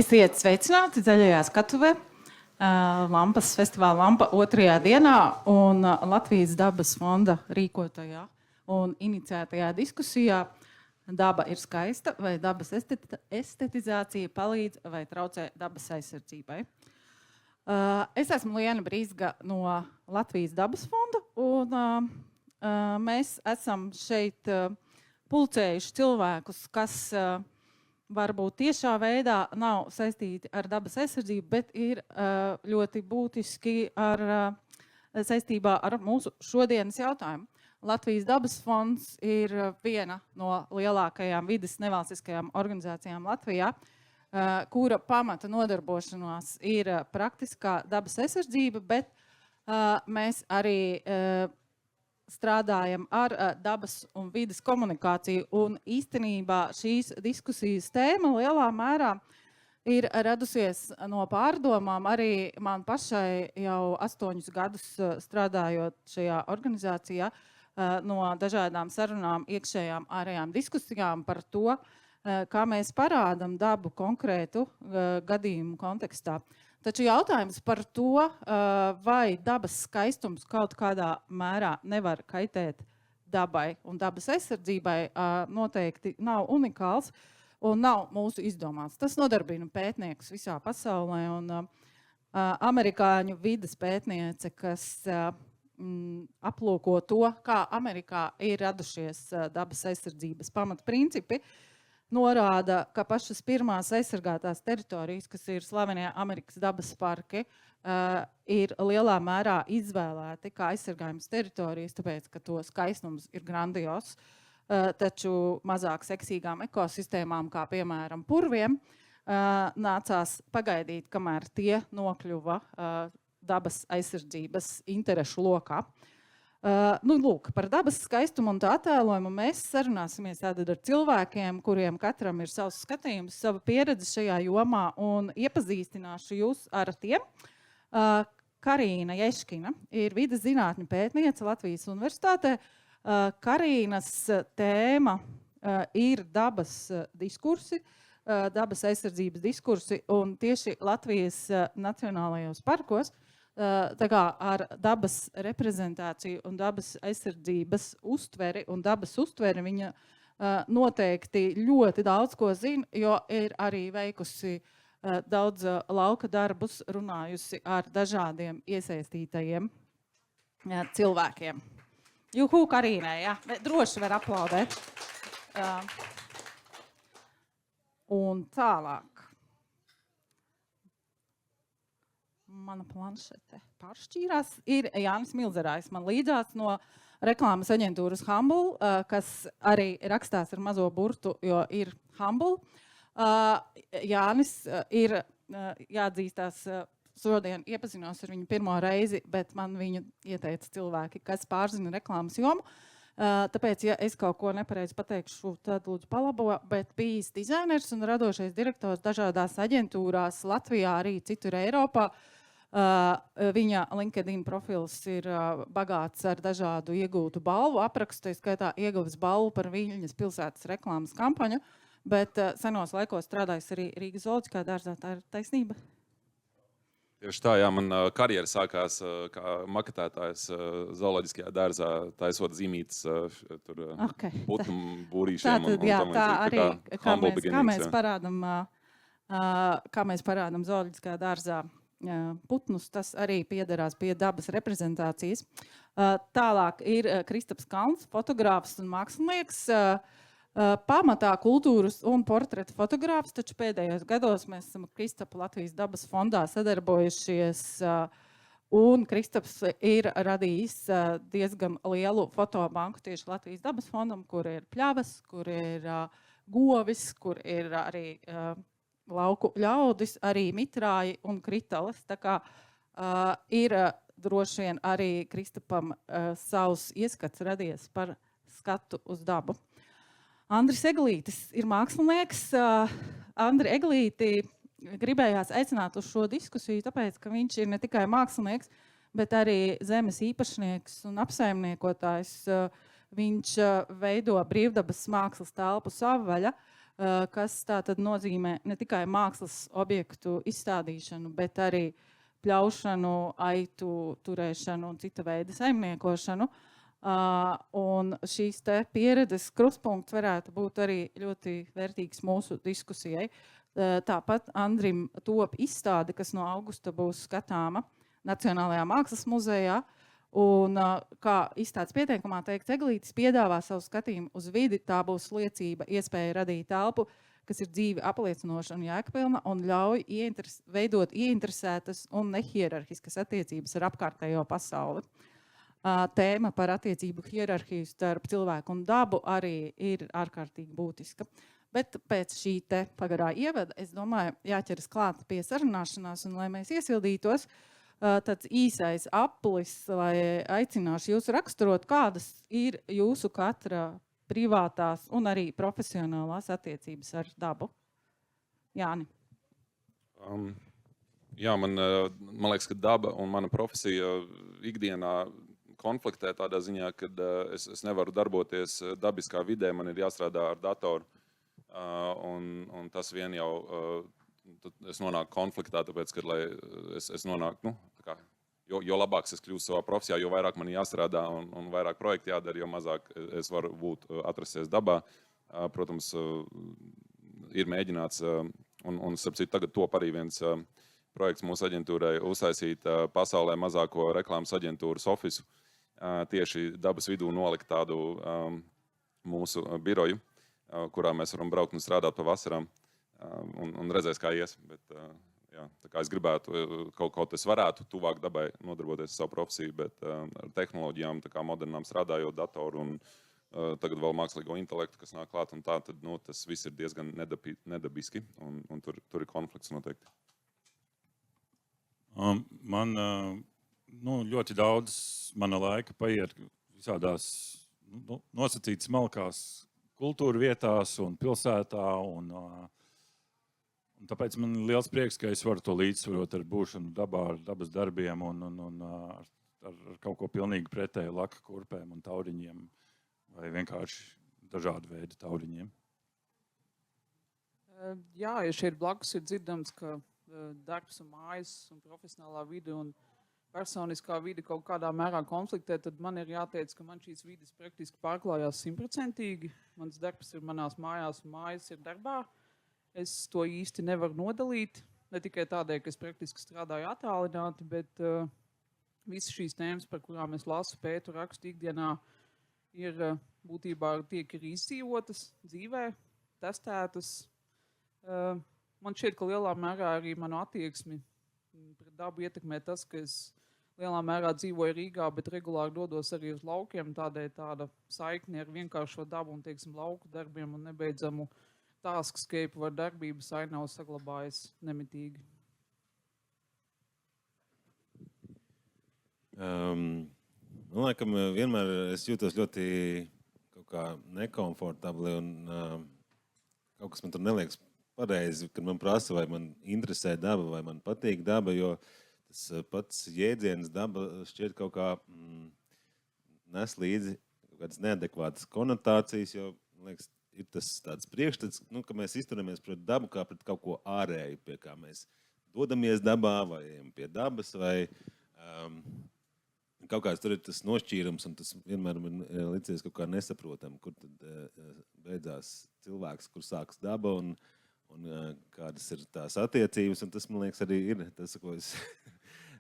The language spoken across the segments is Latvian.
Esiet sveicināti zaļajā skatuvē. Lampas festivāla Lampa 2. dienā un Latvijas dabas fonda rīkotajā un iniciētajā diskusijā Daba ir skaista vai dabas estetizācija palīdz vai traucē dabas aizsardzībai. Es esmu Liena Brīsga no Latvijas dabas fonda un mēs esam šeit pulcējuši cilvēkus, kas varbūt tiešā veidā nav saistīti ar dabas aizsardzību, bet ir ļoti būtiski saistībā ar mūsu šodienas jautājumu. Latvijas dabas fonds ir viena no lielākajām vides nevalstiskajām organizācijām Latvijā, kura pamata nodarbošanās ir praktiskā dabas aizsardzība, bet mēs arī strādājam ar dabas un vides komunikāciju. Un īstenībā šīs diskusijas tēma lielā mērā ir radusies no pārdomām arī man pašai jau 8 gadus strādājot šajā organizācijā, no dažādām sarunām, iekšējām, ārējām diskusijām par to, kā mēs parādam dabu konkrētu gadījumu kontekstā. Taču jautājums par to, vai dabas skaistums kaut kādā mērā nevar kaitēt dabai un dabas aizsardzībai, noteikti nav unikāls un nav mūsu izdomāts. Tas nodarbina pētniekus visā pasaulē, un amerikāņu vides pētniece, kas aplūko to, kā Amerikā ir radušies dabas aizsardzības pamatprincipi, norāda, ka pašas pirmās aizsargātās teritorijas, kas ir slavenie Amerikas dabas parki, ir lielā mērā izvēlēti kā aizsargājums teritorijas, tāpēc, ka to skaistums ir grandios, taču mazāk seksīgām ekosistēmām, kā piemēram purviem, nācās pagaidīt, kamēr tie nokļuva dabas aizsardzības interešu lokā. Lūk, par dabas skaistumu un tā attēlojumu mēs sarunāsimies tātad ar cilvēkiem, kuriem katram ir savs skatījums, sava pieredze šajā jomā, un iepazīstināšu jūs ar tiem. Karīna Ješkina ir vides zinātņu pētniece Latvijas Universitātē. Karīnas tēma ir dabas diskursi, dabas aizsardzības diskursi, un tieši Latvijas nacionālajos parkos tā kā ar dabas reprezentāciju un dabas aizsardzības uztveri un dabas uztveri viņa noteikti ļoti daudz ko zina, jo ir arī veikusi daudz lauka darbus, runājusi ar dažādiem iesaistītajiem cilvēkiem. Juhu, Karīnai, jā, droši var aplaudēt. Un tālāk. Mana planšete pāršķīrās. Ir Jānis Milzerājs man līdzās no reklāmas aģentūras Humble, kas arī rakstās ar mazo burtu, jo ir Humble. Jānis ir jāatzīstās, šodien iepazinos ar viņu pirmo reizi, bet man viņu ieteica cilvēki, kas pārzina reklāmas jomu. Tāpēc, ja es kaut ko nepareizi pateikšu, tad lūdzu palabo, bet bijis dizainers un radošais direktors dažādās aģentūrās Latvijā, arī citur Eiropā. Viņa LinkedIn profils ir bagāts ar dažādu iegūtu balvu aprakstu, tā skaitā ieguvis balvu par Viļņas pilsētas reklāmas kampaņu, bet senos laikos strādājis arī Rīgas zooloģiskajā dārzā. Tā ir taisnība? Tieši tā, jā, man karjera sākās kā maketētājs zooloģiskajā dārzā, taisot zīmītes putnu būrīšiem. Tātad, jā, tā arī, kā mēs parādam zooloģiskajā dārzā putnus, tas arī piederās pie dabas reprezentācijas. Tālāk ir Kristaps Kalns, fotogrāfs un mākslinieks, pamatā kultūras un portreta fotogrāfs, taču pēdējos gados mēs esam ar Kristapu Latvijas dabas fondā sadarbojušies, un Kristaps ir radījis diezgan lielu fotobanku tieši Latvijas dabas fondam, kur ir pļavas, kur ir govis, kur ir arī lauku ļaudis, arī mitrāji un kritalas. Tā kā ir droši vien arī Kristapam savs ieskats radies par skatu uz dabu. Andris Eglītis ir mākslinieks. Andri Eglīti gribējās aicināt uz šo diskusiju, tāpēc, ka viņš ir ne tikai mākslinieks, bet arī zemes īpašnieks un apsaimniekotājs. Viņš veido brīvdabas mākslas telpu Savvaļa, kas tātad nozīmē ne tikai mākslas objektu izstādīšanu, bet arī pļaušanu, aitu turēšanu un cita veida saimniekošanu. Un šīs te pieredzes krustpunkts varētu būt arī ļoti vērtīgs mūsu diskusijai. Tāpat Andrim top izstāde, kas no augusta būs skatāma Nacionālajā mākslas muzejā. Un, kā izstādes pieteikumā teikts, Eglītis piedāvā savu skatījumu uz vidi. Tā būs liecība, iespēja radīt telpu, kas ir dzīvi apliecinoša un jēgpilna un ļauj veidot ieinteresētas un nehierarhiskas attiecības ar apkārtējo pasauli. Tēma par attiecību hierarhiju starp cilvēku un dabu arī ir ārkārtīgi būtiska. Bet pēc šī te pagarā ievada, es domāju, jāķeras klāt pie sarunāšanās, un lai mēs iesildītos, tāds īsais aplis, lai aicināšu jūs raksturot, kādas ir jūsu katra privātās un arī profesionālās attiecības ar dabu. Jāni. Jā, man liekas, ka daba un mana profesija ikdienā konfliktē tādā ziņā, ka es nevaru darboties dabiskā vidē, man ir jāstrādā ar datoru. Un tas vien jau, es nonāku konfliktā, tāpēc, ka es nonāku, jo labāks es kļūstu savā profesijā, jo vairāk man jāstrādā un vairāk projektu jādara, jo mazāk es varu atrasties dabā. Protams, ir mēģināts, un starp citu, tagad top arī viens projekts mūsu aģentūrai uztaisīt pasaulē mazāko reklāmas aģentūras ofisu. Tieši dabas vidū nolikt tādu mūsu biroju, kurā mēs varam braukt un strādāt pa vasarām un redzēs, kā ies. Bet, jā, tā kā es gribētu kaut es varētu tuvāk dabai nodarboties ar savu profesiju, bet ar tehnoloģijām, tā kā modernām strādājot datoru un tagad vēl mākslīgo intelektu, kas nāk klāt un tā, tad tas viss ir diezgan nedabiski un tur ir konflikts noteikti. Man ļoti daudz mana laika paiet visādās nosacītas smalkās kultūra vietās un pilsētā. Un tāpēc man ir liels prieks, ka es varu to līdzsvarot ar būšanu dabā, ar dabas darbiem un ar kaut ko pilnīgi pretēju laka kurpēm un tauriņiem vai vienkārši dažādu veidu tauriņiem. Jā, ja šeit blakus ir dzirdams, ka darbs un mājas un profesionālā vide un personiskā vide kaut kādā mērā konfliktē, tad man ir jāteic, ka man šīs vides praktiski pārklājās 100%. Mans darbs ir manās mājās un mājas ir darbā. Es to īsti nevaru nodalīt, ne tikai tādēļ, ka es praktiski strādāju attālināti, bet visas šīs tēmas, par kurām es lasu, pētu, rakstu ikdienā, ir būtībā tiek ir izdzīvotas dzīvē, testētas. Man šķiet, ka lielā mērā arī manu attieksmi pret dabu ietekmē tas, ka es lielā mērā dzīvoju Rīgā, bet regulāri dodos arī uz laukiem, tādēļ tāda saikne ar vienkāršo dabu un, teiksim, lauku darbiem un nebeidzamu taskscape vai darbības ainavu saglabājas nemitīgi. Man laikam vienmēr es jūtos ļoti kaut kā nekomfortabli un kaut kas man tur neliekas pareizi, kad man prasa, vai man interesē daba, vai man patīk daba, jo tas pats jēdziens daba šķiet kaut kā nes līdzi kaut kādas neadekvātas konotācijas, jo, man liekas, ir tas tāds priekšstats, ka mēs izturamies pret dabu kā pret kaut ko ārēju, pie kā mēs dodamies dabā, vai pie dabas, vai kaut kāds tur ir tas nošķīrums, un tas vienmēr man licies kaut kā nesaprotam, kur tad beidzās cilvēks, kur sākas daba, un kādas ir tās attiecības, un tas, man liekas, arī ir tas, ko es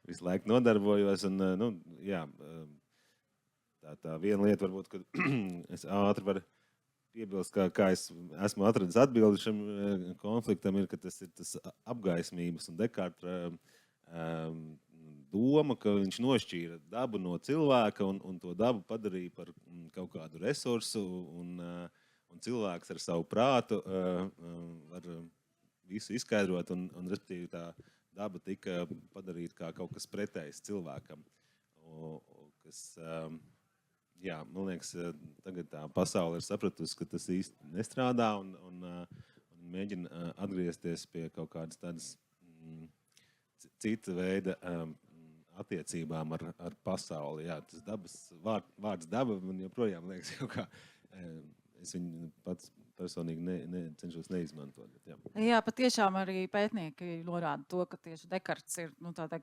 visu laiku nodarbojos, un, jā, tā viena lieta varbūt, ka es ātri varu piebilst, kā es esmu atradis atbildi šim konfliktam, ir, ka tas ir tas apgaismības un Dekārta doma, ka viņš nošķīra dabu no cilvēka un to dabu padarīja par kaut kādu resursu, un cilvēks ar savu prātu var visu izskaidrot, un respektīvi tā daba tika padarīta kā kaut kas pretējs cilvēkam. Kas, jā, man liekas, tagad tā pasaule ir sapratusi, ka tas īsti nestrādā un mēģina atgriezties pie kaut kādas tādas cita veida attiecībām ar pasauli. Jā, tas vārds daba man joprojām liekas kaut kā es viņu pats personīgi cenšos neizmantot. Bet, jā. Jā, patiešām arī pētnieki norāda to, ka tieši Dekarts ir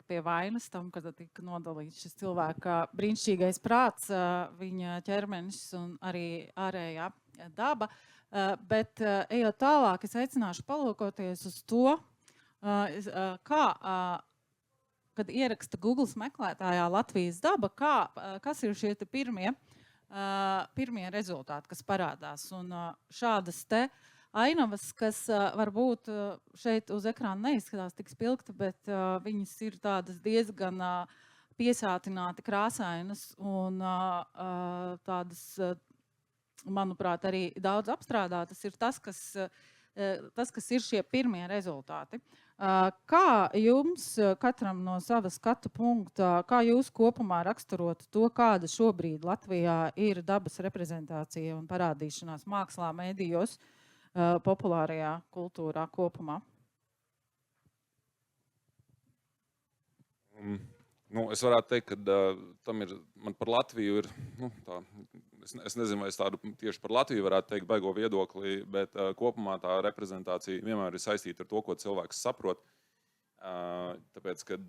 pie vainas tam, kad tika nodalīts šis cilvēka brīnišķīgais prāts, viņa ķermenis un arī ārējā daba. Bet ejot tālāk, es aicināšu palūkoties uz to, kā, kad ieraksta Google meklētājā Latvijas daba, kas ir šie pirmie rezultāti, kas parādās. Un šādas te ainavas, kas varbūt šeit uz ekrāna neizskatās tik spilgti, bet viņas ir tādas diezgan piesātināti krāsainas un tādas, manuprāt, arī daudz apstrādātas, ir tas, kas ir šie pirmie rezultāti. Kā jums, katram no sava skatu punkta, kā jūs kopumā raksturotu to, kāda šobrīd Latvijā ir dabas reprezentācija un parādīšanās mākslā, mēdījos, populārajā kultūrā kopumā? Es varētu teikt, ka tam ir, man par Latviju ir, es nezinu, vai es tādu tieši par Latviju varētu teikt baigo viedokli, bet kopumā tā reprezentācija vienmēr ir saistīta ar to, ko cilvēks saprot. Tāpēc, kad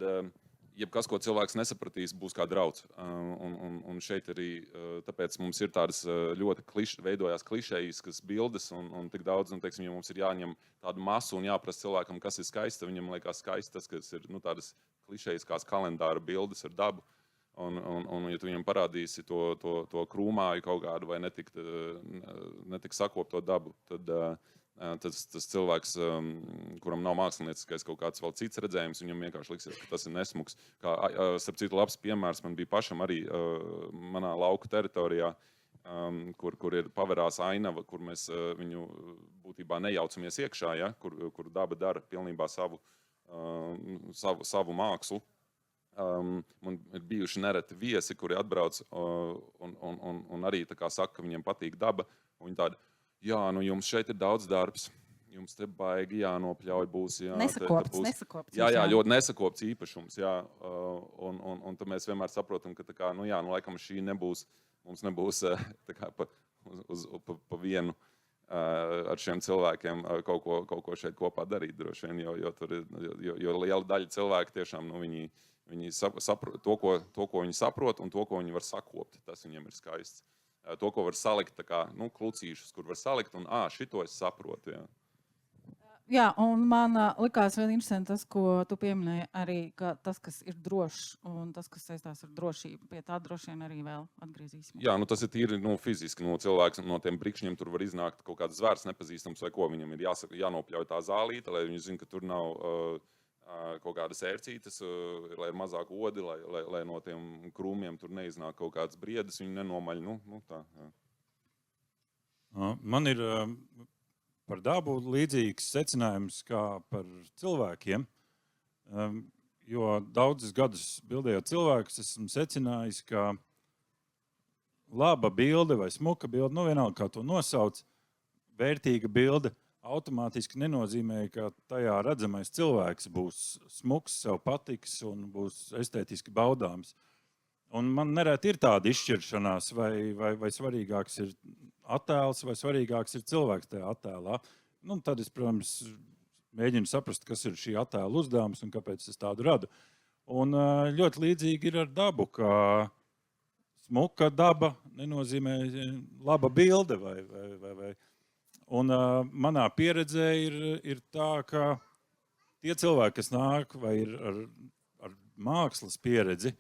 jebkas, ko cilvēks nesapratīs, būs kā drauds. Un šeit arī tāpēc mums ir tādas ļoti veidojās klišejiskas bildes un tik daudz, un teiksim, ja mums ir jāņem tādu masu un jāprasa cilvēkam, kas ir skaists, viņam liekas skaists tas, kas ir tādas klišejiskās kalendāra bildes ar dabu. Un ja tu viņam parādīsi to krūmāju kaut kādu vai netik sakopto dabu, tad tas cilvēks, kuram nav mākslinieckais kaut kāds vēl cits redzējums, viņam vienkārši liksies, ka tas ir nesmuks. Starp citu, labs piemērs man bija pašam arī manā lauka teritorijā, kur ir paverās ainava, kur mēs viņu būtībā nejaucamies iekšā, ja? kur daba dara pilnībā savu mākslu. Man ir bijuši nereti viesi, kuri atbrauc un arī tā kā saka, ka viņiem patīk daba. Viņi tādi, jā, jums šeit ir daudz darbs, jums te baigi jānopļauj būs. Jā, nesakopts. Jā, ļoti nesakopts īpašums. Jā. Un tad mēs vienmēr saprotam, ka tā kā, laikam šī mums nebūs tā kā pa vienu ar šiem cilvēkiem kaut ko šeit kopā darīt droši vien, jo liela daļa cilvēku tiešām, viņi saprot to, ko viņi saprot, un to, ko viņi var sakopt. Tas viņiem ir skaists. To, ko var salikt, tā kā klucīšus, kur var salikt, un šito es saprotu. Jā, un man likās vēl interesanti tas, ko tu pieminēji arī, ka tas, kas ir drošs, un tas, kas saistās ar drošību, pie tā droši vien arī vēl atgriezīsimies. Jā, tas ir tīri fiziski. Cilvēks no tiem brikšņiem tur var iznākt kaut kāds zvērs nepazīstams, vai ko viņam ir jānopļauj tā zālīte, lai viņi zina, ka tur nav kaut kādas ērcītes, lai ir mazāk odi, lai no tiem krūmiem tur neiznāk kaut kādas briedas, viņi nenomaļ. Tā, jā. Man ir par dabu līdzīgs secinājums kā par cilvēkiem, jo daudzus gadus bildējot cilvēkus, esmu secinājis, ka laba bilde vai smuka bilde, vienalga kā to nosauc, vērtīga bilde, automātiski nenozīmē, ka tajā redzamais cilvēks būs smuks, sev patiks un būs estētiski baudāms. Un man nereti ir tāda izšķiršanās, vai svarīgāks ir attēls, vai svarīgāks ir cilvēks tajā attēlā. Tad es, protams, mēģinu saprast, kas ir šī attēla uzdevums un kāpēc es tādu radu. Un ļoti līdzīgi ir ar dabu, ka smuka daba nenozīmē laba bilde vai Un manā pieredzē ir tā, ka tie cilvēki, kas nāk vai ir ar mākslas pieredzi,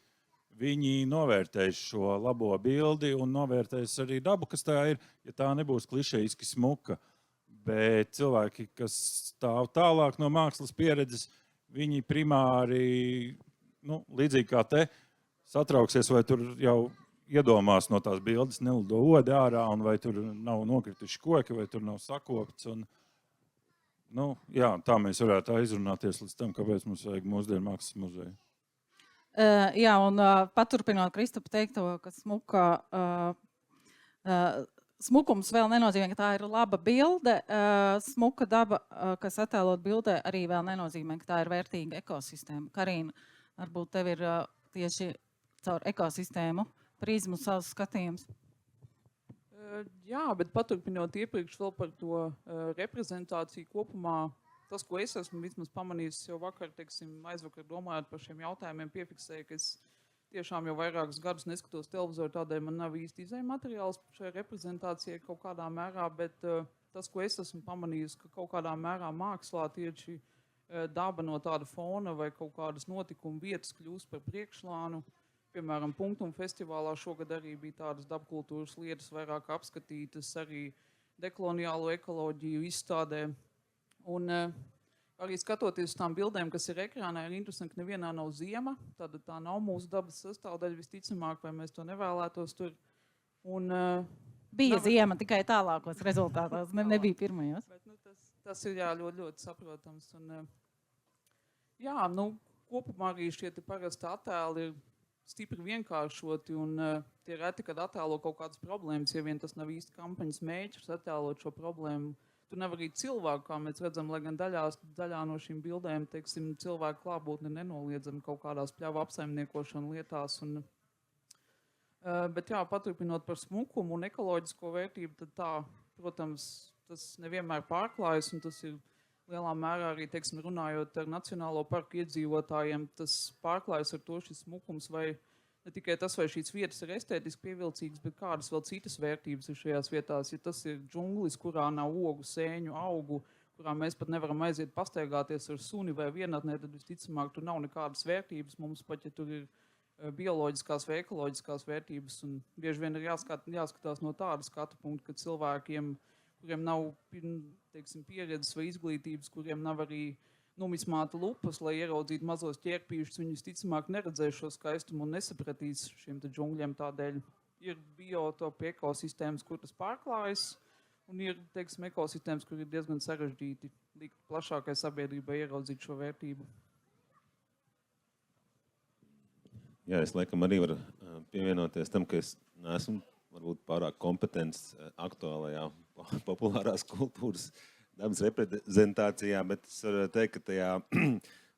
viņi novērtēs šo labo bildi un novērtēs arī dabu, kas tā ir, ja tā nebūs klišejiski smuka. Bet cilvēki, kas stāv tālāk no mākslas pieredzes, viņi primāri, līdzīgi kā te, satrauksies, vai tur jau iedomās no tās bildes nelido odi ārā, un vai tur nav nokrituši koki, vai tur nav sakopts. Tā mēs varētu aizrunāties līdz tam, kāpēc mums vajag mūsdienu mākslas muzeju. Jā, un paturpinot Kristapa teikto, ka smukums vēl nenozīmē, ka tā ir laba bilde. Smuka daba, kas attēlot bildē, arī vēl nenozīmē, ka tā ir vērtīga ekosistēma. Karīna, varbūt tev ir tieši caur ekosistēmu prizmu savs skatījums? Jā, bet paturpinot iepriekš vēl par to reprezentāciju kopumā, tas, ko es esmu vismaz pamanījis jau vakar, aizvakar domājot par šiem jautājumiem, piefiksēju, ka es tiešām jau vairākus gadus neskatos televizoru, tādēļ man nav īsti izēja materiāls šai reprezentācijai kaut kādā mērā, bet tas, ko es esmu pamanījis, ka kaut kādā mērā mākslā tieši daba no tāda fona vai kaut kādas notikuma vietas kļūst par priekšlānu. Piemēram, Punktum festivālā šogad arī bija tādas dabkultūras lietas vairāk apskatītas, arī dekoloniālo ekoloģiju izstādē. Un arī skatoties uz tām bildēm, kas ir ekrānā, ir interesanti, ka nevienā nav ziema. Tad tā nav mūsu dabas sastāvdaļa visticamāk, vai mēs to nevēlētos tur. Un, bija ziema tikai tālākos rezultātos, nebija pirmajos. Bet, tas ir ļoti, ļoti saprotams. Un, kopumā arī šie parasti attēli ir stipri vienkāršoti, un tie reti, kad attēlo kaut kādas problēmas, ja vien tas nav īsti kampaņas mērķis attēlot šo problēmu. Tur nav arī cilvēku, kā mēs redzam, lai gan daļā no šīm bildēm, cilvēku klātbūtne nenoliedzami kaut kādās pļava apsaimniekošana lietās. Un, bet jā, paturpinot par smukumu un ekoloģisko vērtību, tad tā, protams, tas nevienmēr pārklājas, un tas ir lielā mērā arī, runājot ar Nacionālo parku iedzīvotājiem, tas pārklājas ar to šis smukums, vai ne tikai tas, vai šīs vietas ir estētiski pievilcīgas, bet kādas vēl citas vērtības ir šajās vietās. Ja tas ir džunglis, kurā nav ogu, sēņu, augu, kurā mēs pat nevaram aiziet pastaigāties ar suni vai vienatnē, tad visticamāk tur nav nekādas vērtības mums, pat ja tur ir bioloģiskās vai ekoloģiskās vērtības. Un bieži vien ir jāskatās no tāda skatu punkta, ka cilvēkiem, kuriem nav pieredzes vai izglītības, kuriem nav arī numismāta lupas, lai ieraudzītu mazos ķērpīšus, viņi visticamāk neredzēs šo skaistumu un nesapratīs šiem džungļiem. Tādēļ ir biotopi ekosistēmas, kur tas pārklājas, un ir ekosistēmas, kur ir diezgan sarežģīti likt plašākai sabiedrībai ieraudzīt šo vērtību. Jā, es laikam arī varu pievienoties tam, ka es neesmu varbūt pārāk kompetents aktuālajā populārās kultūras dabas reprezentācijā, bet es varu teikt, ka tajā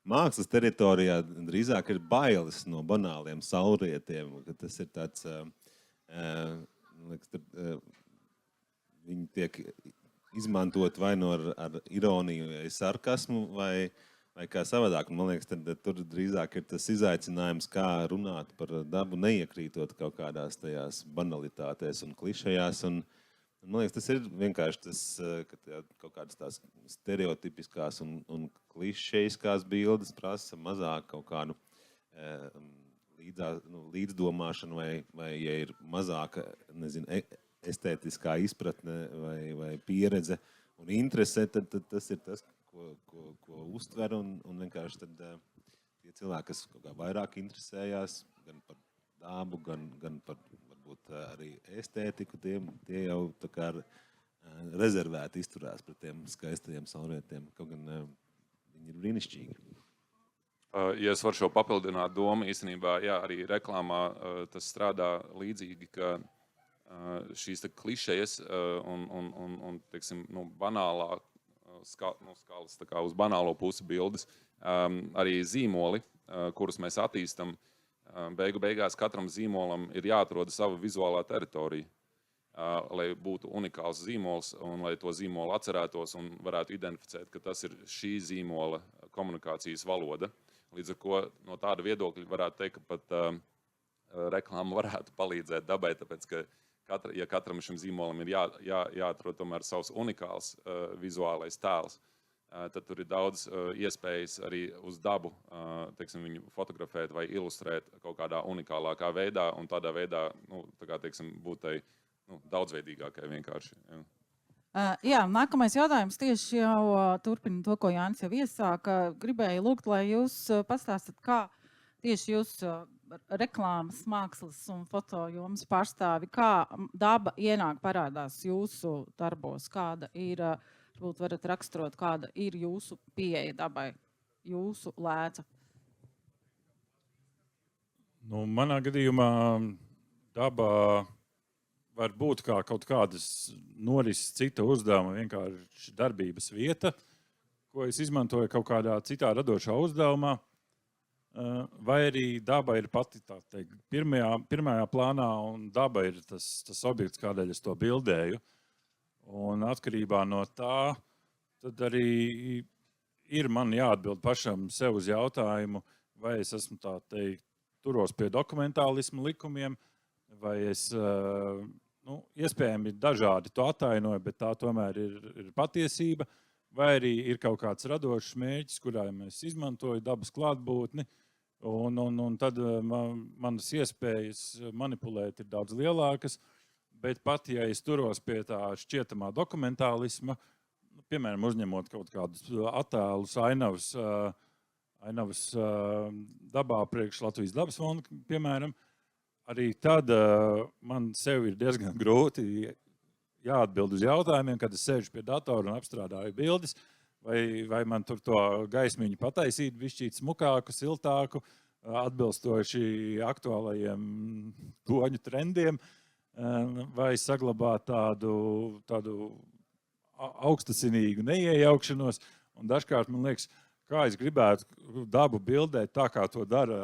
mākslas teritorijā drīzāk ir bailes no banāliem saulrietiem, ka tas ir tāds, viņi tiek izmantot vai no ar ironiju vai sarkasmu vai kā savādāk. Man liekas, tad tur drīzāk ir tas izaicinājums, kā runāt par dabu, neiekrītot kaut kādās tajās banalitātēs un klišejās. Un man liekas, tas ir vienkārši tas, ka kaut kādas tās stereotipiskās un klišejiskās bildes prasa mazāk kaut kādu līdzdomāšanu vai ja ir mazāka, estētiskā izpratne vai pieredze un interese, tad tas ir tas, ko uztver, un vienkārši tad tie cilvēki, kas kaut kā vairāk interesējās gan par dabu, gan par varbūt arī estētiku, tie jau tā kā rezervēti izturās pret tiem skaistajiem saulrietiem, kaut gan viņi ir brīnišķīgi. Ja es varu šo papildināt domu, īstenībā, jā, arī reklāmā tas strādā līdzīgi, ka šīs klišejas un banālā skalas uz banālo pusi bildes, arī zīmoli, kurus mēs attīstam, beigās katram zīmolam ir jāatrod sava vizuālā teritorija, lai būtu unikāls zīmols un lai to zīmolu atcerētos un varētu identificēt, ka tas ir šī zīmola komunikācijas valoda. Līdz ar ko no tāda viedokļa varētu teikt, ka pat reklāma varētu palīdzēt dabai, tāpēc, ka ja katram šim zīmolam ir jāatrod tomēr savs unikāls vizuālais tēls, tad tur ir daudz iespējas arī uz dabu viņu fotografēt vai ilustrēt kaut kādā unikālākā veidā un tādā veidā būt tai daudzveidīgākai vienkārši. Jā, nākamais jautājums tieši jau turpina to, ko Jānis jau iesāka. Gribēju lūgt, lai jūs pastāstat, kā tieši jūs reklāmas, mākslas un foto jomas pārstāvi, kā daba ienāk parādās jūsu darbos, kāda ir, varbūt varat raksturot, kāda ir jūsu pieeja dabai, jūsu lēca? Manā gadījumā daba var būt kā kaut kādas norises cita uzdevuma, vienkārši darbības vieta, ko es izmantoju kaut kādā citā radošā uzdevumā. vai arī daba ir pati tā teikt, pirmajā plānā, un daba ir tas objekts, kādēļ es to bildēju. Un atkarībā no tā, tad arī ir man jāatbild pašam sev uz jautājumu, vai es esmu tā teikt, turos pie dokumentālisma likumiem, vai es, iespējami dažādi to atainoju, bet tā tomēr ir patiesība, vai arī ir kaut kāds radošs mērķis, kurā es izmantoju dabas klātbūtni, un tad manas iespējas manipulēt ir daudz lielākas, bet pat, ja es turos pie tā šķietamā dokumentālisma, piemēram, uzņemot kaut kādus attēlus, ainavas dabā priekš Latvijas dabas fonda, piemēram, arī tad man sev ir diezgan grūti jāatbild uz jautājumiem, kad es sēžu pie datora un apstrādāju bildes, vai man tur to gaismiņu pataisīt, bišķīt smukāku, siltāku, atbilstoši aktuālajiem toņu trendiem, vai saglabāt tādu augstasinīgu neiejaukšanos. Un dažkārt man liekas, kā es gribētu dabu bildēt tā, kā to dara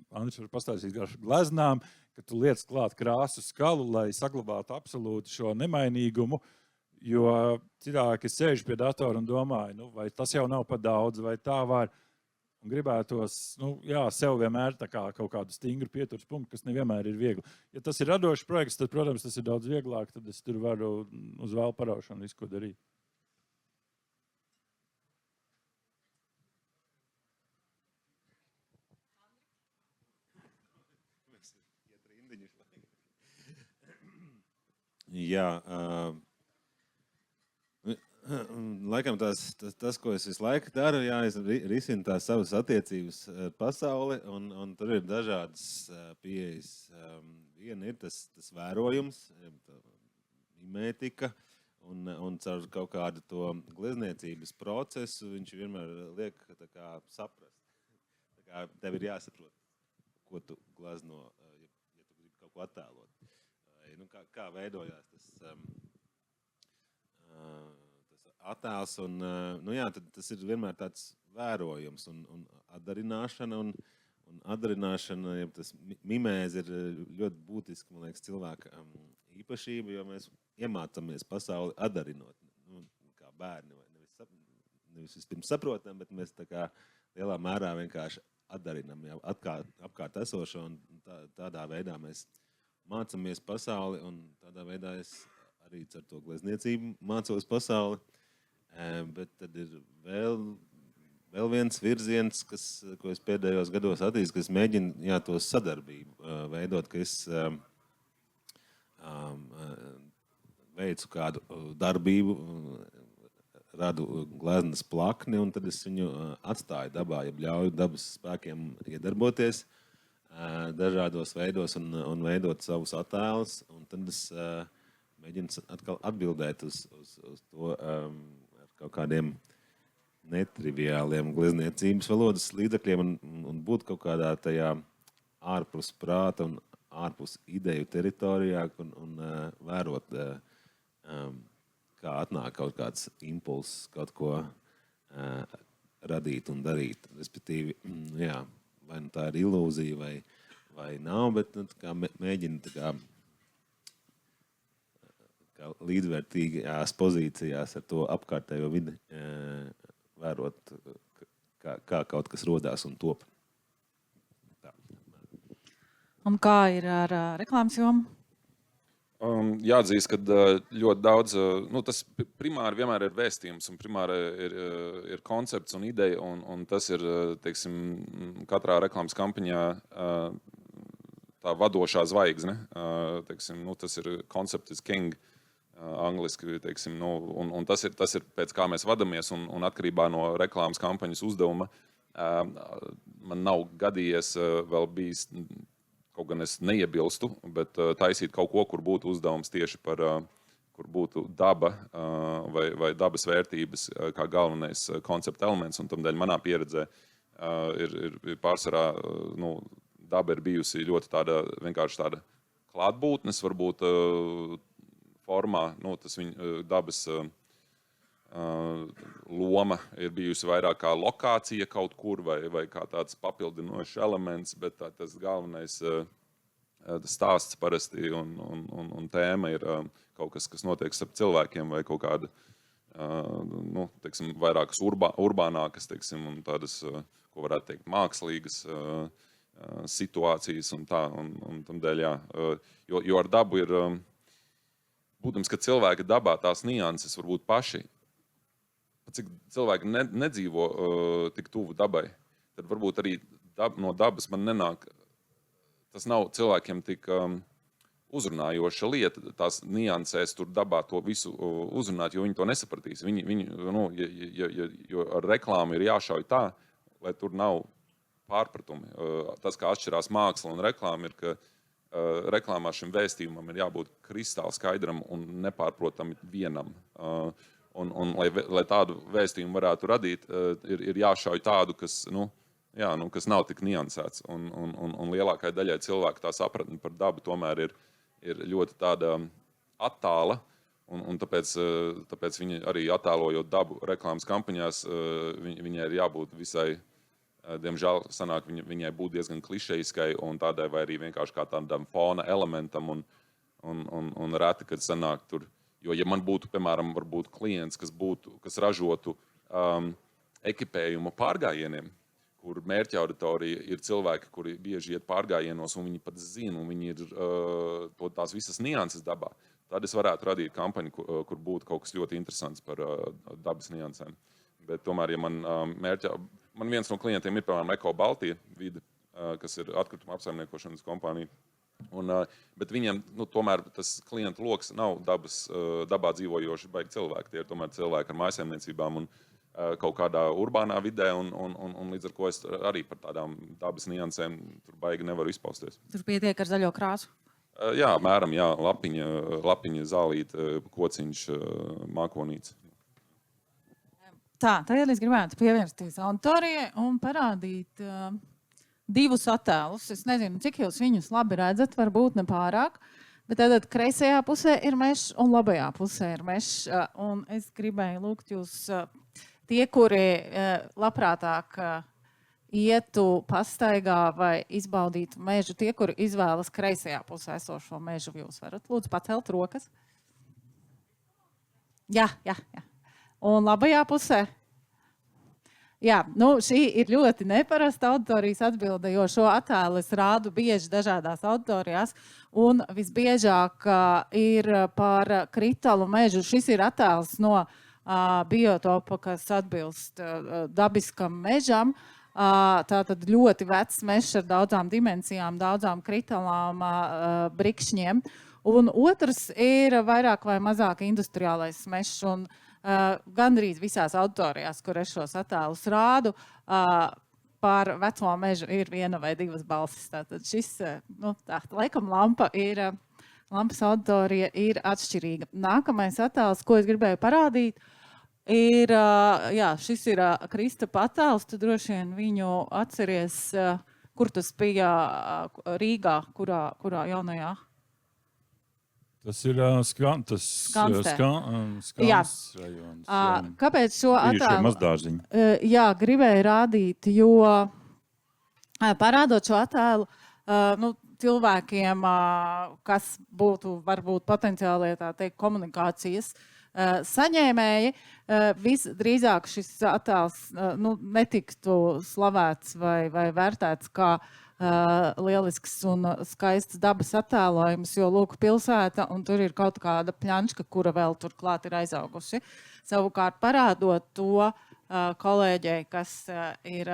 Andris var pastāstīt ar gleznām, ka tu liec klāt krāsu skalu, lai saglabātu absolūti šo nemainīgumu, jo citādi, es sēžu pie datora un domāju, vai tas jau nav pa daudz, vai tā var. Un gribētos, sev vienmēr tā kā kaut kādu stingru pieturas punktu, kas nevienmēr ir viegli. Ja tas ir radošs projekts, tad, protams, tas ir daudz vieglāk, tad es tur varu uz vēl paraušanu visu, ko darīt. Jā, laikam tas, ko es visu laiku daru, es risinu tās savas attiecības ar pasauli, un tur ir dažādas pieejas. Viena ir tas vērojums, mimētika, un caur kaut kādu to glezniecības procesu viņš vienmēr liek tā kā saprast. Tā kā tev ir jāsaprot, ko tu glezno, ja tu gribi kaut ko attēlot. Kā veidojās tas attēls, un tas ir vienmēr tāds vērojums un atdarināšana, un atdarināšana, ja tas mimēze ir ļoti būtiski, man liekas, cilvēka īpašība, jo mēs iemācāmies pasauli atdarinot, kā bērni, nevis vispirms saprotam, bet mēs tā kā lielā mērā vienkārši atdarinam jau apkārt esošo, un tādā veidā mēs mācāmies pasauli, un tādā veidā es arī ar to glezniecību mācos pasauli. Bet tad ir vēl viens virziens, ko es pēdējos gados attīstu, ka es mēģinu to sadarbību veidot, ka es veicu kādu darbību, radu gleznas plakni, un tad es viņu atstāju dabā, ja ļauju dabas spēkiem iedarboties dažādos veidos un veidot savus attēlus, un tad es mēģinu atkal atbildēt uz to ar kaut kādiem netriviāliem glezniecības valodas līdzekļiem un būt kaut kādā tajā ārpus prāta un ārpus ideju teritorijā un vērot, kā atnāk kaut kāds impulss kaut ko radīt un darīt. Respektīvi, vai tā ir ilūzija vai nav, bet mēģina kā līdzvērtīgās pozīcijās ar to apkārtējo vidi vērot, kā kaut kas rodās un top. Tā. Un kā ir ar reklāmas jomu? Jāatzīst, ka ļoti daudz, tas primāri vienmēr ir vēstījums un primāri ir koncepts un ideja, un tas ir, teiksim, katrā reklāmas kampaņā tā vadošā zvaigzne, teiksim, tas ir concept is king, angliski, teiksim, un tas ir pēc kā mēs vadamies, un atkarībā no reklāmas kampaņas uzdevuma man nav gadījies vēl bijis, kaut gan es neiebilstu, bet taisīt kaut ko, kur būtu uzdevums tieši par, kur būtu daba vai dabas vērtības kā galvenais koncepta elements, un tamdēļ manā pieredzē ir pārsvarā, daba ir bijusi ļoti vienkārši tāda klātbūtnes, varbūt formā, tas viņa dabas loma ir bijusi vairāk kā lokācija kaut kur vai kā tāds papildinošs elements, bet tas galvenais stāsts parasti un tēma ir kaut kas, kas notiek starp cilvēkiem vai kaut kāda, teiksim, vairākas urbānākas, teiksim, un tādas, ko varētu teikt, mākslīgas situācijas un tā, un tam dēļ, jā. Jo ar dabu ir, būtams, ka cilvēki dabā tās nianses varbūt paši, cik cilvēki nedzīvo tik tuvu dabai, tad varbūt arī no dabas man nenāk, tas nav cilvēkiem tik uzrunājoša lieta, tās niansēs tur dabā to visu uzrunāt, jo viņi to nesapratīs. Jo ar reklāmu ir jāšauj tā, lai tur nav pārpratumi. Tas, kā atšķirās māksla un reklāma, ir, ka reklāmā šim vēstījumam ir jābūt kristāli skaidram un nepārprotami vienam. Un lai tādu vēstījumu varētu radīt, ir jāšauj tādu, kas, kas nav tik niansēts. Un lielākai daļai cilvēku tā sapratne par dabu tomēr ir ļoti tāda attāla, un tāpēc viņi arī attēlojot dabu reklāmas kampaņās, viņai ir jābūt visai, diemžēl, sanāk viņai būt diezgan klišejiskai un tādai vai arī vienkārši kā tādam fona elementam un reti, kad sanāk tur. Jo, ja man būtu, piemēram, varbūt klients, kas ražotu ekipējumu pārgājieniem, kur mērķa auditorija ir cilvēki, kuri bieži iet pārgājienos, un viņi pat zina, un viņi ir tās visas nianses dabā, tad es varētu radīt kampaņu, kur būtu kaut kas ļoti interesants par dabas niansēm. Bet tomēr, ja man viens no klientiem ir, piemēram, Eko Baltija vide, kas ir atkrituma apsaimniekošanas kompānija, bet viņiem tomēr tas klientu loks nav dabā dzīvojoši baigi cilvēki. Tie ir tomēr cilvēki ar mājsaimniecībām un kaut kādā urbānā vidē, un līdz ar ko es arī par tādām dabas niansēm tur baigi nevaru izpausties. Tur pietiek ar zaļo krāsu? Jā, mēram, jā, lapiņa, zālīte, kociņš, mākonīts. Tā, tagad es gribētu pievērsties auditorijai un parādīt divus attēlus. Es nezinu, cik jūs viņus labi redzat, varbūt ne pārāk, bet tad kreisajā pusē ir mežs un labajā pusē ir mežs. Un es gribēju lūgt jūs, tie, kuri labprātāk ietu pastaigā vai izbaudītu mežu, tie, kuri izvēlas kreisajā pusē esošo mežu, jūs varat lūdzu pacelt rokas. Jā. Un labajā pusē? Jā, šī ir ļoti neparasta auditorijas atbilde, jo šo attēlu es rādu bieži dažādās auditorijās, un visbiežāk ir par kritālu mežu. Šis ir attēls no biotopa, kas atbilst dabiskam mežam. Tātad ļoti vecs mežs ar daudzām dimensijām, daudzām kritālām brikšņiem. Un otrs ir vairāk vai mazāk industriālais mežs. Un gandrīz visās auditorijās, kur es šos attēlus rādu, par veco mežu ir viena vai divas balsis. Tātad šis, laikam lampas auditorija ir atšķirīga. Nākamais attēls, ko es gribēju parādīt, ir, šis ir Kristapa attēls, tu droši vien viņu atceries, kur tas bija Rīgā, kurā jaunajā? Tas ir Skans rajons. Kāpēc šo attēlu? Mazdārziņu. Gribēju rādīt, jo parādot šo attēlu cilvēkiem, kas būtu varbūt potenciāli komunikācijas saņēmēji, visdrīzāk šis attēls netiktu slavēts vai vērtēts kā lielisks un skaists dabas attēlojums, jo lūk pilsēta un tur ir kaut kāda pļančka, kura vēl turklāt ir aizaugusi. Savukārt parādot to kolēģei, kas ir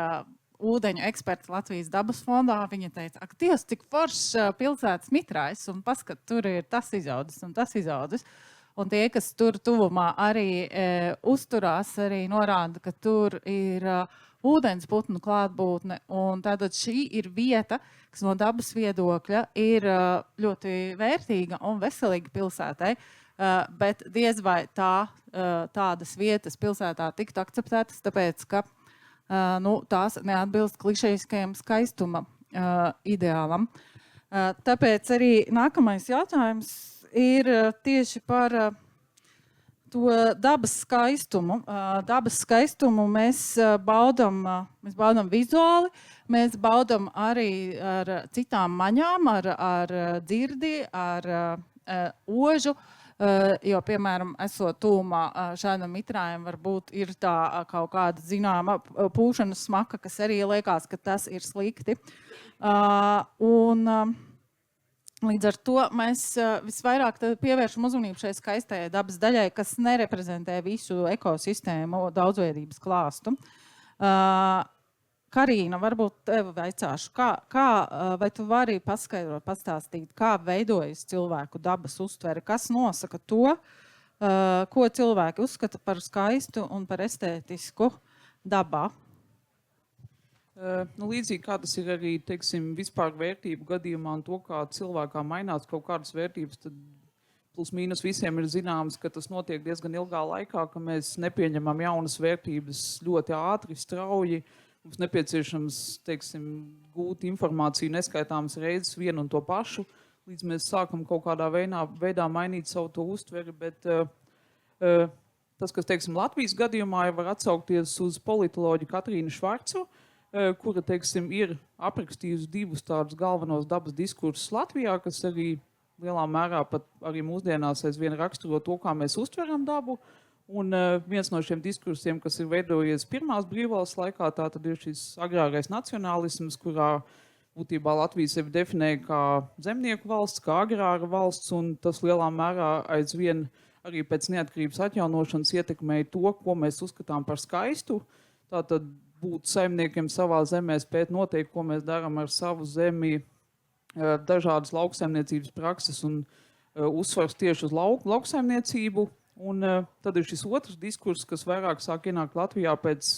ūdeņu eksperts Latvijas dabas fondā, viņa teica, ak, Dievs, cik foršs pilsētas mitrājs, un paskat, tur ir tas izaudzis un tas izaudzis. Un tie, kas tur tuvumā arī uzturās, arī norāda, ka tur ir ūdens putnu klātbūtne. Un tātad šī ir vieta, kas no dabas viedokļa ir ļoti vērtīga un veselīga pilsētai, bet diez vai tādas vietas pilsētā tiktu akceptētas, tāpēc, ka tās neatbilst klišejiskajam skaistuma ideālam. Tāpēc arī nākamais jautājums ir tieši par to dabas skaistumu. Dabas skaistumu mēs baudam vizuāli, mēs baudam arī ar citām maņām, ar dzirdi, ar ožu. Jo, piemēram, esot tūmā šādam mitrājam, varbūt ir tā kaut kāda zināma pūšanas smaka, kas arī liekas, ka tas ir slikti. Līdz ar to mēs visvairāk pievēršam uzmanību šai skaistajai dabas daļai, kas nereprezentē visu ekosistēmu daudzveidības klāstu. Karīna, varbūt tevi vaicāšu, vai tu vari paskaidrot, pastāstīt, kā veidojas cilvēku dabas uztvere, kas nosaka to, ko cilvēki uzskata par skaistu un par estētisku dabā? Līdzīgi kā tas ir arī, teiksim, vispār vērtību gadījumā un to, kā cilvēkā mainās kaut kādas vērtības, tad plus mīnus visiem ir zināms, ka tas notiek diezgan ilgā laikā, ka mēs nepieņemam jaunas vērtības ļoti ātri, strauji. Mums nepieciešams, teiksim, gūt informāciju neskaitāmas reizes vienu un to pašu, līdz mēs sākam kaut kādā veidā mainīt savu to uztveri, bet tas, kas, teiksim, Latvijas gadījumā var atsaukties uz politoloģu Katrīnu Švarcu, kura, teiksim, ir aprakstījusi divus tādus galvenos dabas diskursus Latvijā, kas arī lielā mērā pat arī mūsdienās aizvien raksturo to, kā mēs uztveram dabu. Un viens no šiem diskursiem, kas ir veidojies pirmās brīvvalsts laikā, tā tad ir šis agrārais nacionālisms, kurā būtībā Latvija sevi definēja kā zemnieku valsts, kā agrāra valsts, un tas lielā mērā aizvien arī pēc neatkarības atjaunošanas ietekmēja to, ko mēs uzskatām par skaistu. Tātad būt saimniekiem savā zemē, spēt noteikt, ko mēs darām ar savu zemi, dažādas lauksaimniecības prakses un uzsvars tieši uz lauksaimniecību. Un tad ir šis otrs diskurss, kas vairāk sāk ienākt Latvijā pēc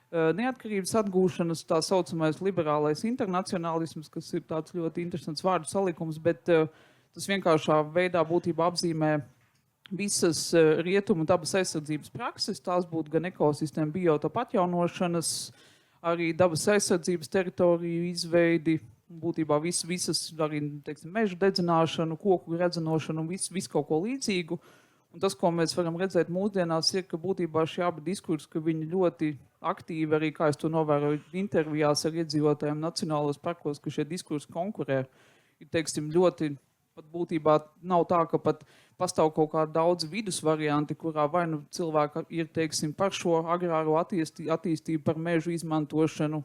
neatkarības atgūšanas, tā saucamais liberālais internacionālisms, kas ir tāds ļoti interesants vārdu salikums, bet tas vienkāršā veidā būtībā apzīmē visas rietumu dabas aizsardzības prakses, tās būtu gan ekosistēma biotopa atjaunošanas, arī dabas aizsardzības teritoriju izveidi, būtībā visas arī, teiksim, mežu dedzināšanu, koku redzinošanu un visu kaut ko līdzīgu. Un tas, ko mēs varam redzēt mūsdienās, ir, ka būtībā šie abi diskursi, ka viņi ļoti aktīvi, arī kā es to novēroju intervijās ar iedzīvotājiem nacionālos parkos, ka šie diskursi konkurē. Ir, teiksim, ļoti, pat būtībā nav tā, ka pat pastāv kaut kādi daudz vidus varianti, kurā vai nu cilvēki ir, teiksim, par šo agrāro attīstību, par mežu izmantošanu,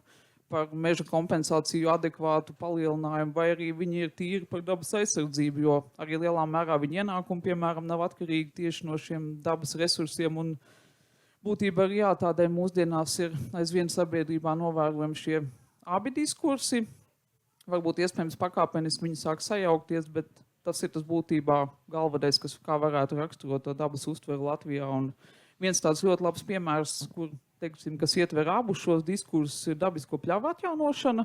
par meža kompensāciju adekvātu palielinājumu, vai arī viņi ir tīri par dabas aizsardzību, jo arī lielā mērā viņa ienākumi, piemēram, nav atkarīgi tieši no šiem dabas resursiem. Un būtībā arī tādēļ mūsdienās ir aizvien sabiedrībā novērojami šie abi diskursi. Varbūt iespējams pakāpeniski viņi sāk sajaukties, bet tas ir tas būtībā galvenais, kas kā varētu raksturot to dabas uztveru Latvijā. Un viens tāds ļoti labs piemērs, teiksim, kas ietver abus šos diskursus, ir dabisko pļavu atjaunošana,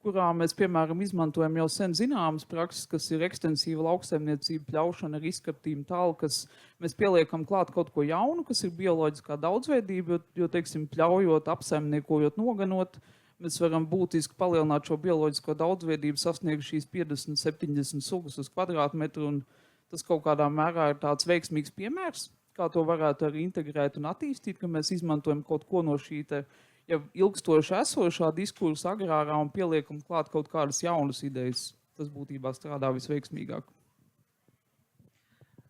kurā mēs, piemēram, izmantojam jau sen zināmas prakses, kas ir ekstensīva lauksaimniecība, pļaušana ar izskaptījumu tālu, kas mēs pieliekam klāt kaut ko jaunu, kas ir bioloģiskā daudzveidība, jo, teiksim, pļaujot, apsaimniekojot, noganot, mēs varam būtiski palielināt šo bioloģisko daudzveidību, sasniegt šīs 50-70 sugas uz kvadrātmetru, un tas kaut kādā mērā ir tāds veiksmīgs piemērs, kā to varētu arī integrēt un attīstīt, ka mēs izmantojam kaut ko no šī jau ilgstoši esošā diskursa agrārā un pieliekam klāt kaut kādas jaunas idejas. Tas būtībā strādā visveiksmīgāk.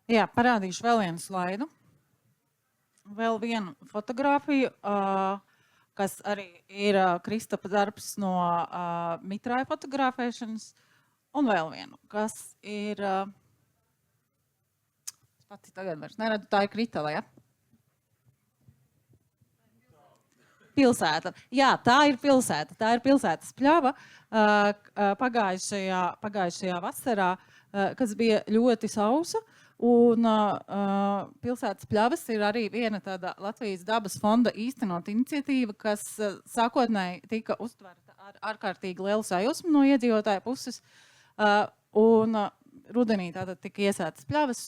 Jā, parādīšu vēl vienu slaidu. Vēl vienu fotogrāfiju, kas arī ir Kristapa darbs no mitrāja fotografēšanas, un vēl vienu, kas ir... Pati tagad vairs neredzu, tā ir Kritava, ja? Pilsēta. Jā, tā ir pilsēta. Tā ir pilsētas pļava pagājušajā vasarā, kas bija ļoti sausa. Un pilsētas pļavas ir arī viena tāda Latvijas dabas fonda īstenot iniciatīva, kas sākotnēji tika uztverta ar ārkārtīgi lielu sajūsmu no iedzīvotāju puses. Rudenī tātad tika iesētas pļavas,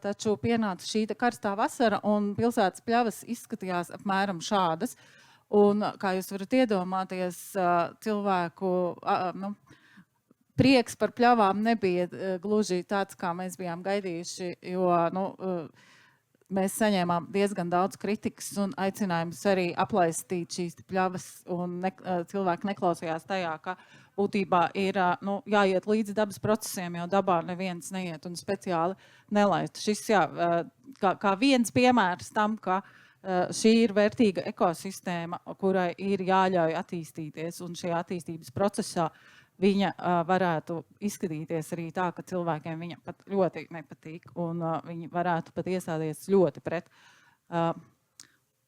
taču pienāca šī karstā vasara, un pilsētas pļavas izskatījās apmēram šādas. Un, kā jūs varat iedomāties, cilvēku prieks par pļavām nebija gluži tāds, kā mēs bijām gaidījuši, jo mēs saņēmām diezgan daudz kritikas un aicinājumus arī aplaistīt šīs pļavas, un cilvēki neklausījās tajā, ka būtībā ir jāiet līdzi dabas procesiem, jo dabā neviens neiet un speciāli nelaist. Šis kā viens piemērs tam, ka šī ir vērtīga ekosistēma, kurai ir jāļauj attīstīties, un šajā attīstības procesā viņa varētu izskatīties arī tā, ka cilvēkiem viņa pat ļoti nepatīk, un viņi varētu pat iestāties ļoti pret.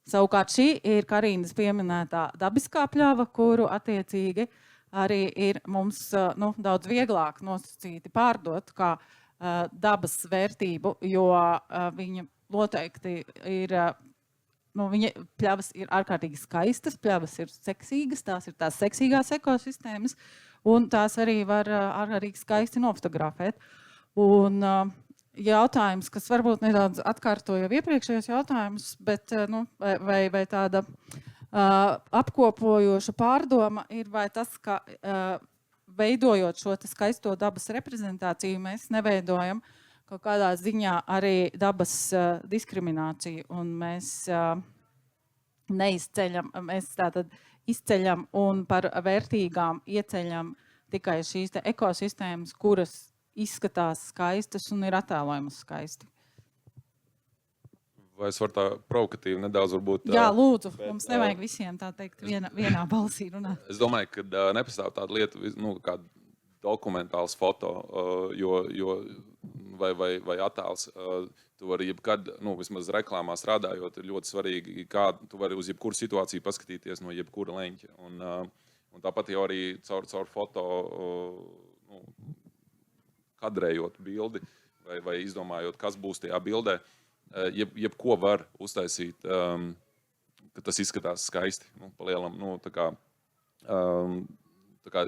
Savukārt šī ir Karīnas pieminētā dabiskā pļava, kuru attiecīgi arī ir mums daudz vieglāk nosacīti pārdot kā dabas vērtību, jo viņa noteikti ir, viņa pļavas ir ārkārtīgi skaistas, pļavas ir seksīgas, tās ir tās seksīgās ekosistēmas, un tās arī var ārkārtīgi skaisti nofotografēt. Un jautājums, kas varbūt nedaudz atkārtoja iepriekšējos jautājumus, bet vai tāda apkopojoša pārdoma ir, vai tas, ka veidojot šo skaisto dabas reprezentāciju, mēs neveidojam kaut kādā ziņā arī dabas diskrimināciju, un mēs neizceļam, mēs tātad izceļam un par vērtīgām ieceļam tikai šīs ekosistēmas, kuras izskatās skaistas un ir attēlojamas skaisti. Vai es varu tā provokatīvi nedaudz varbūt... Jā, lūdzu, mums nevajag visiem tā teikt vienā balsī runāt. Es domāju, ka nepastāv tāda lieta, kā dokumentāls foto, vai attēls. Tu vari jebkad, vismaz reklāmā strādājot, ir ļoti svarīgi, kā tu vari uz jebkuru situāciju paskatīties no jebkura leņķa. Un tāpat jau arī caur foto kadrējot bildi vai izdomājot, kas būs tajā bildē, jebko var uztaisīt, ka tas izskatās skaisti. Pa lielam, tā kā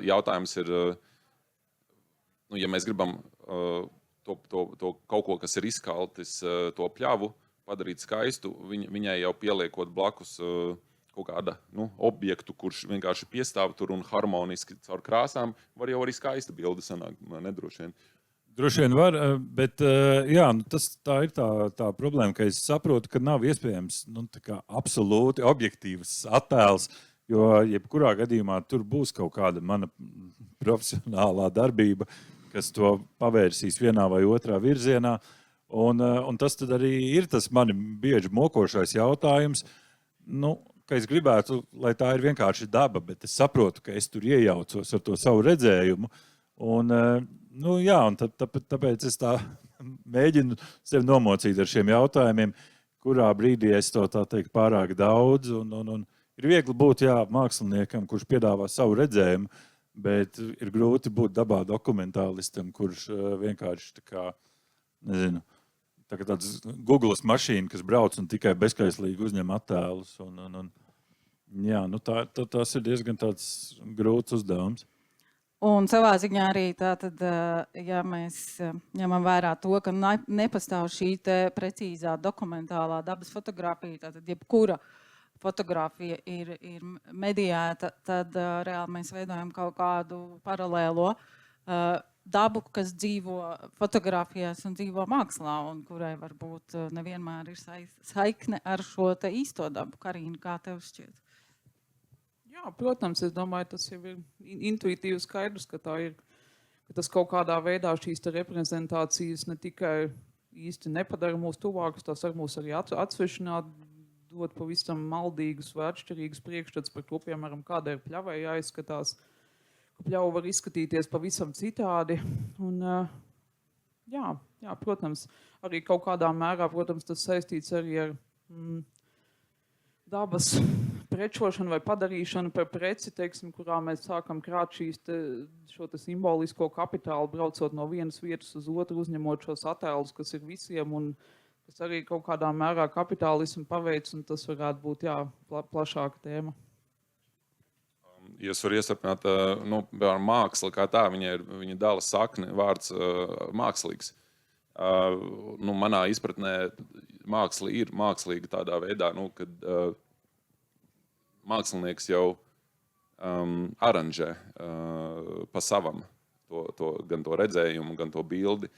jautājums ir, ja mēs gribam to kaut ko, kas ir izkaltis, to pļavu, padarīt skaistu, viņai jau pieliekot blakus kaut kāda objektu, kurš vienkārši piestāv tur un harmoniski caur krāsām, var jau arī skaista bilde sanākt, nedroši vien. Droši vien var, bet jā, tā ir tā problēma, ka es saprotu, ka nav iespējams absolūti objektīvs attēls, jo jebkurā gadījumā tur būs kaut kāda mana profesionālā darbība, kas to pavērsīs vienā vai otrā virzienā. Un tas tad arī ir tas mani bieži mokošais jautājums, ka es gribētu, lai tā ir vienkārši daba, bet es saprotu, ka es tur iejaucos ar to savu redzējumu. Un tāpēc es tā mēģinu sevi nomocīt ar šiem jautājumiem, kurā brīdī es to tā teikt pārāk daudz. Un ir viegli būt māksliniekam, kurš piedāvā savu redzējumu, bet ir grūti būt dabā dokumentālistam, kurš vienkārši tāds Googles mašīna, kas brauc un tikai bezskaislīgi uzņem attēlus. Tas ir diezgan tāds grūts uzdevums. Un savā ziņā arī tātad, ja mēs ņemam vērā to, ka nepastāv šī precīzā dokumentālā dabas fotografija, tātad jebkura fotografija ir mediēta, tad reāli mēs veidojam kaut kādu paralēlo dabu, kas dzīvo fotografijās un dzīvo mākslā, un kurai varbūt nevienmēr ir saikne ar šo īsto dabu. Karīna, kā tev šķiet? Jā, protams, es domāju, tas jau ir intuitīvi skaidrs, ka tas kaut kādā veidā šīs reprezentācijas ne tikai īsti nepadara mūs tuvākus, tas ar mūs arī atsvešināt, dot pavisam maldīgus vai atšķirīgus priekšstats par to, piemēram, kāda ir pļavai jāizskatās. Pļauja var izskatīties pavisam citādi. Un, protams, arī kaut kādā mērā, protams, tas saistīts arī ar dabas prečošanu vai padarīšanu par preci, teiksim, kurā mēs sākam krāt šo simbolisko kapitālu, braucot no vienas vietas uz otru, uzņemot šos attēlus, kas ir visiem, un kas arī kaut kādā mērā kapitālismu paveic, un tas varētu būt plašāka tēma. Ja es varu iestarpināt, māksla kā tā, viņa dala sakni, vārds mākslīgs. Manā izpratnē māksla ir mākslīga tādā veidā, kad mākslinieks jau aranžē pa savam gan to redzējumu, gan to bildi.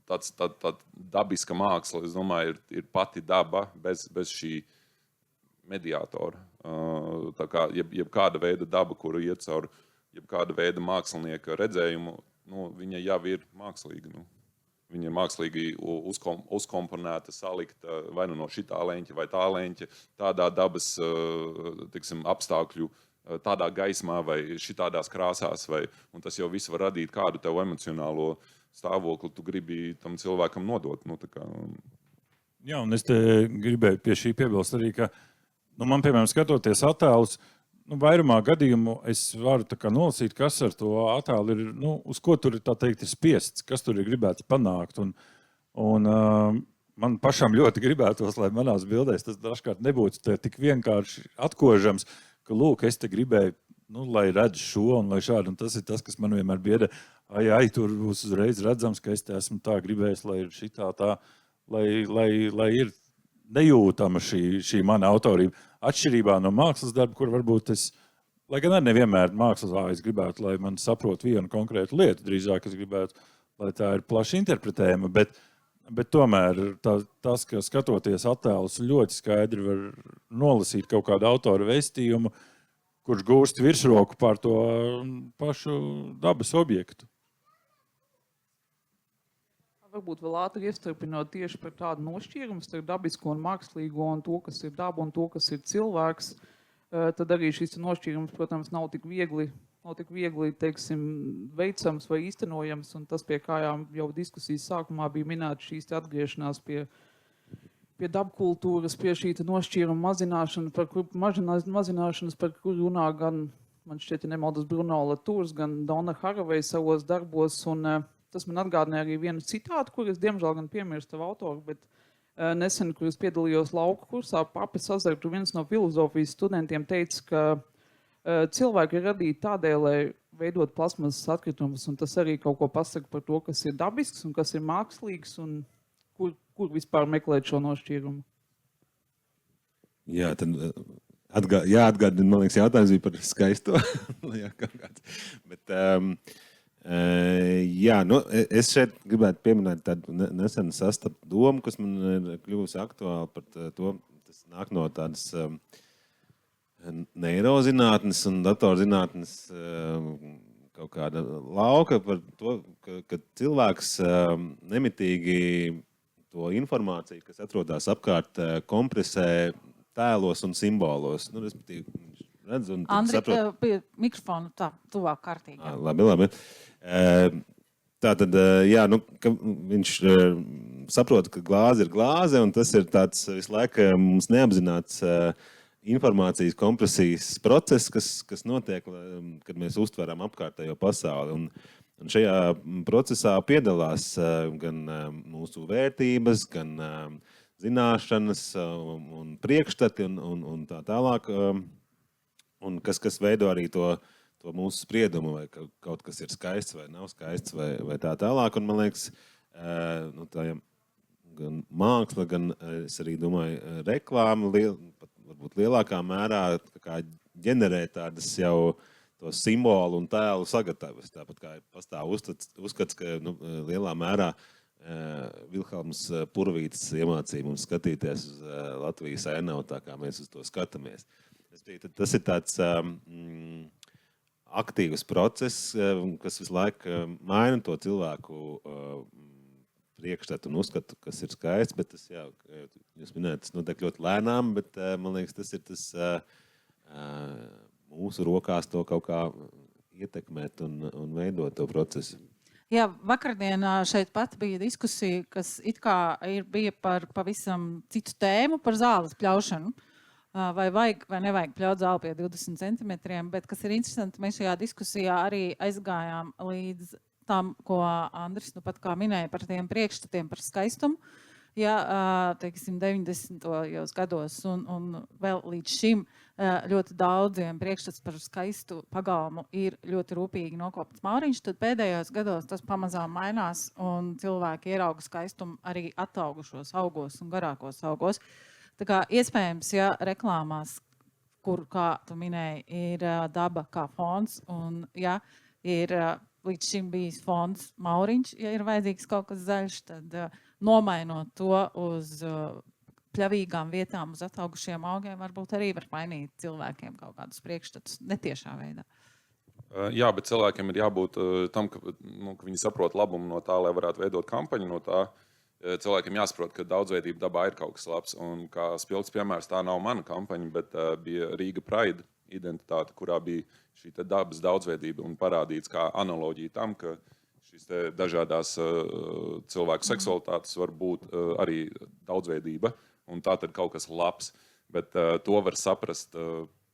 tāda dabiska māksla, es domāju, ir pati daba bez šī mediātora. Tā kā jebkāda veida daba, kuru iet caur jebkāda veida mākslinieka redzējumu, viņa jau ir mākslīga. Viņa ir mākslīgi uzkomponēta, salikta vai no šitā leņķa vai tā leņķa, tādā dabas apstākļu, tādā gaismā vai šitādās krāsās. Un tas jau viss var radīt kādu tev emocionālo stāvokli, tu gribi tam cilvēkam nodot. Jā, un es te gribēju pie šī piebilst arī, ka man, piemēram, skatoties attēlus, vairumā gadījumu es varu nolasīt, kas ar to attēlu ir, uz ko tur ir spiests, kas tur ir gribēts panākt. Un man pašam ļoti gribētos, lai manās bildēs tas dažkārt nebūtu tik vienkārši atkožams, ka, lūk, es te gribēju, lai redz šo un lai šādi. Un tas ir tas, kas man vienmēr biedē. Tur būs uzreiz redzams, ka es te esmu tā gribējis, lai ir šitā tā, lai ir nejūtama šī mana autorība. Atšķirībā no mākslas darba, kur varbūt es, lai gan arī nevienmēr mākslā es gribētu, lai man saprot vienu konkrētu lietu, drīzāk es gribētu, lai tā ir plaši interpretējama, bet tomēr tas, ka skatoties attēlus, ļoti skaidri var nolasīt kaut kādu autora vēstījumu, kurš gūst virsroku pār to pašu dabas objektu. Varbūt vēl ātri iestrupinot tieši par tādu nošķīrumu starp dabisko un mākslīgo un to, kas ir daba un to, kas ir cilvēks, tad arī šis nošķīrums, protams, nav tik viegli, teiksim, veicams vai īstenojams, un tas, pie kā jau diskusijas sākumā bija minēta šīs atgriešanās pie dabkultūras, pie šī nošķīruma mazināšanas, par kur runā gan, man šķiet, ja nemaldos, Bruno Latours, gan Donna Haraway savos darbos, un tas man atgādināja arī vienu citātu, kur es diemžēl gan piemirstu autoru, bet nesen, kur es piedalījos lauku kursā, Papis Azartu, viens no filozofijas studentiem, teica, ka cilvēki ir radīti tādēļ, lai veidot plasmasas atkritumus, un tas arī kaut ko pasaka par to, kas ir dabisks un kas ir mākslīgs, un kur vispār meklēt šo nošķīrumu. Jā, tad jāatgādina, man liekas, jautājums bija par skaisto. Jā, kaut kāds. Bet, es šeit gribētu pieminēt tādu nesenu sastapu domu, kas man ir kļuvusi aktuāli par to, tas nāk no tādas neirozinātnes un datorzinātnes kaut kāda lauka par to, ka cilvēks nemitīgi to informāciju, kas atrodas apkārt, kompresē tēlos un simbolos. Respektīvi, redz un Andri, saprot... pie mikrofonu tā, tuvāk kārtīgi. Labi. Tātad, viņš saprot, ka glāze ir glāze, un tas ir tāds visu laiku mums neapzināts informācijas kompresijas process, kas notiek, kad mēs uztveram apkārtējo pasauli. Un šajā procesā piedalās gan mūsu vērtības, gan zināšanas un priekšstati un tā tālāk, un kas veido arī to mūsu spriedumu, vai kaut kas ir skaists vai nav skaists, vai tā tālāk. Un man liekas, tā gan māksla, gan es arī domāju, reklāma varbūt lielākā mērā ģenerē tādas jau to simbolu un tēlu sagatavas. Tāpat kā pastāv uzskats, ka lielā mērā Vilhelms Purvītis iemācīja mums skatīties uz Latvijas ainavu, tā kā mēs uz to skatāmies. Tas ir tāds aktīvs process, kas visu laiku maina to cilvēku priekšstatu un uzskatu, kas ir skaists, bet tas, jā, jūs minējat, tas notiek ļoti lēnām, bet man liekas, tas ir tas mūsu rokās to kaut kā ietekmēt un veidot to procesu. Jā, vakardienā šeit pat bija diskusija, kas it kā bija par pavisam citu tēmu, par zāles pļaušanu. Vai vajag vai nevajag pļaut zāli pie 20 centimetriem, bet kas ir interesanti, mēs šajā diskusijā arī aizgājām līdz tam, ko Andris nu pat kā minēja par tiem priekšstatiem par skaistumu. Ja, teiksim, 90. gados un vēl līdz šim ļoti daudziem priekšstats par skaistu pagalmu ir ļoti rūpīgi nokopts māriņš, tad pēdējos gados tas pamazām mainās un cilvēki ierauga skaistumu arī ataugušos augos un garākos augos. Tā kā iespējams, ja reklāmās, kur, kā tu minēji, ir daba kā fons un ja ir līdz šim bijis fonds Mauriņš, ja ir vajadzīgs kaut kas zaļš, tad nomainot to uz pļavīgām vietām, uz ataugušiem augiem, varbūt arī var mainīt cilvēkiem kaut kādus priekšstatus netiešā veidā. Jā, bet cilvēkiem ir jābūt tam, ka viņi saprot labumu no tā, lai varētu veidot kampaņu no tā. Cilvēkiem jāsaprot, ka daudzveidība dabā ir kaut kas labs. Un kā spilgts piemērs, tā nav mana kampaņa, bet bija Rīga Pride identitāte, kurā bija šī dabas daudzveidība un parādīts kā analoģija tam, ka šīs dažādās cilvēku seksualitātes var būt arī daudzveidība, un tā tad kaut kas labs. Bet to var saprast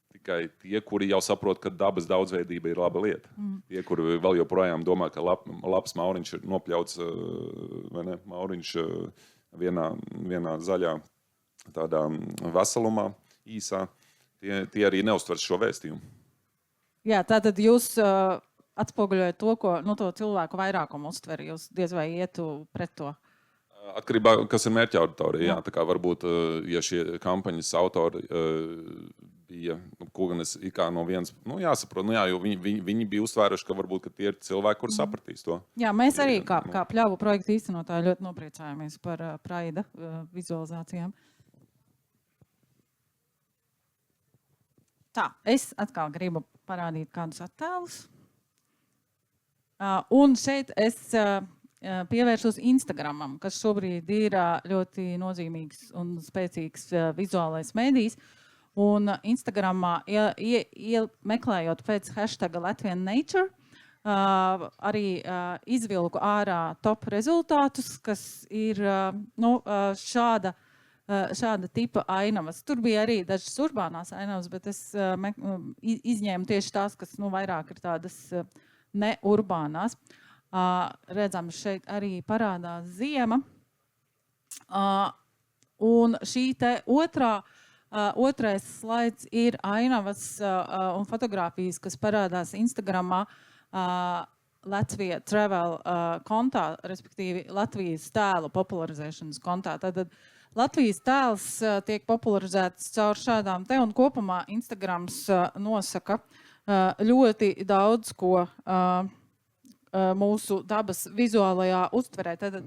tikai tie, kuri jau saprot, ka dabas daudzveidība ir laba lieta. Tie, kuri vēl joprojām domā, ka labs Mauriņš ir nopļauts, vai ne, Mauriņš vienā zaļā tādā veselumā īsā, tie arī neuztver šo vēstījumu. Jā, tātad jūs atspoguļojat to, ko to cilvēku vairākumu uztver, jūs diez vai ietu pret to. Atkarībā, kas ir mērķa auditorija. Jā, tā kā varbūt, ja šie kampaņas autori bija, ko gan es kā no vienas, jāsaprot, jo viņi bija uztvēruši, ka varbūt ka tie ir cilvēki, kuri sapratīs to. Jā, mēs arī kā pļavu projektu īstenotāji ļoti nopriecājamies par Praida vizualizācijām. Tā, es atkal gribu parādīt kādus attēlus. Un šeit es pievēršos Instagramam, kas šobrīd ir ļoti nozīmīgs un spēcīgs vizuālais mēdījis. Un Instagramā, meklējot pēc hashtaga Latvian Nature, arī izvilku ārā top rezultātus, kas ir šāda tipa ainavas. Tur bija arī dažas urbānās ainavas, bet es izņēmu tieši tās, kas vairāk ir tādas neurbānās. Redzams, šeit arī parādās ziema. Un šī te otrais slaids ir ainavas un fotogrāfijas, kas parādās Instagramā Latvija Travel kontā, respektīvi Latvijas tēlu popularizēšanas kontā. Tātad Latvijas tēls tiek popularizēts caur šādām te, un kopumā Instagrams nosaka ļoti daudz ko mūsu dabas vizuālajā uztverē. Tad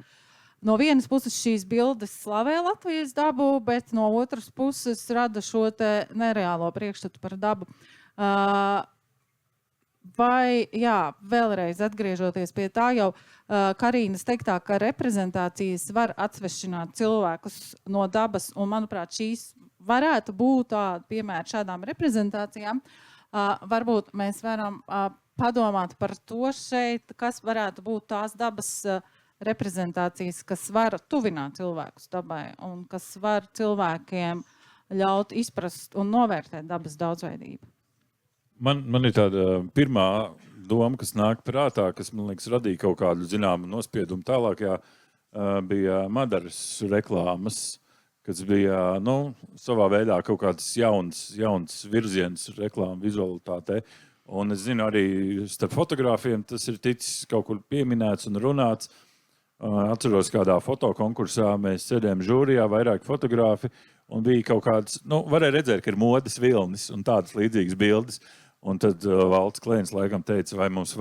no vienas puses šīs bildes slavē Latvijas dabu, bet no otras puses rada šo te nereālo priekšstatu par dabu. Vai, vēlreiz atgriežoties pie tā jau Karīnas teiktā, ka reprezentācijas var atsvešināt cilvēkus no dabas, un, manuprāt, šīs varētu būt tādi piemēri šādām reprezentācijām. Varbūt mēs varam padomāt par to šeit, kas varētu būt tās dabas reprezentācijas, kas var tuvināt cilvēkus dabai un kas var cilvēkiem ļaut izprast un novērtēt dabas daudzveidību. Man ir tāda pirmā doma, kas nāk prātā, kas, man liekas, radīja kaut kādu zināmu nospiedumu tālākajā, bija Madaras reklāmas, kas bija, savā veidā kaut kāds jauns virziens reklāmu vizualitātē. Un es zinu, arī starp fotogrāfiem tas ir ticis kaut kur pieminēts un runāts. Atceros, kādā fotokonkursā mēs sēdējām žūrijā, vairāki fotogrāfi, un bija kaut kāds, varēja redzēt, ka ir modes vilnis un tādas līdzīgas bildes. Un tad Valds Klēns laikam teica, vai mums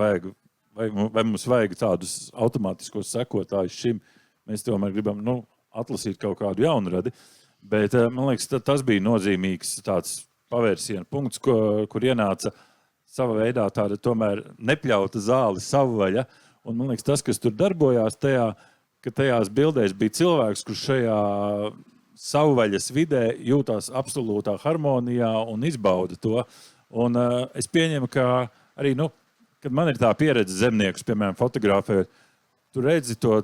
vajag tādus automātiskos sekotājus šim. Mēs tomēr gribam, atlasīt kaut kādu jaunradi. Bet, man liekas, tas bija nozīmīgs tāds pavērsiena punkts, kur ienāca sava veidā tāda tomēr nepļauta zāle savvaļa. Un man liekas, tas, kas tur darbojās tajā, ka tajās bildēs bija cilvēks, kurš šajā savvaļas vidē jūtās absolūtā harmonijā un izbauda to. Un es pieņemu, ka arī, kad man ir tā pieredze zemniekus, piemēram, fotografēt, tu redzi to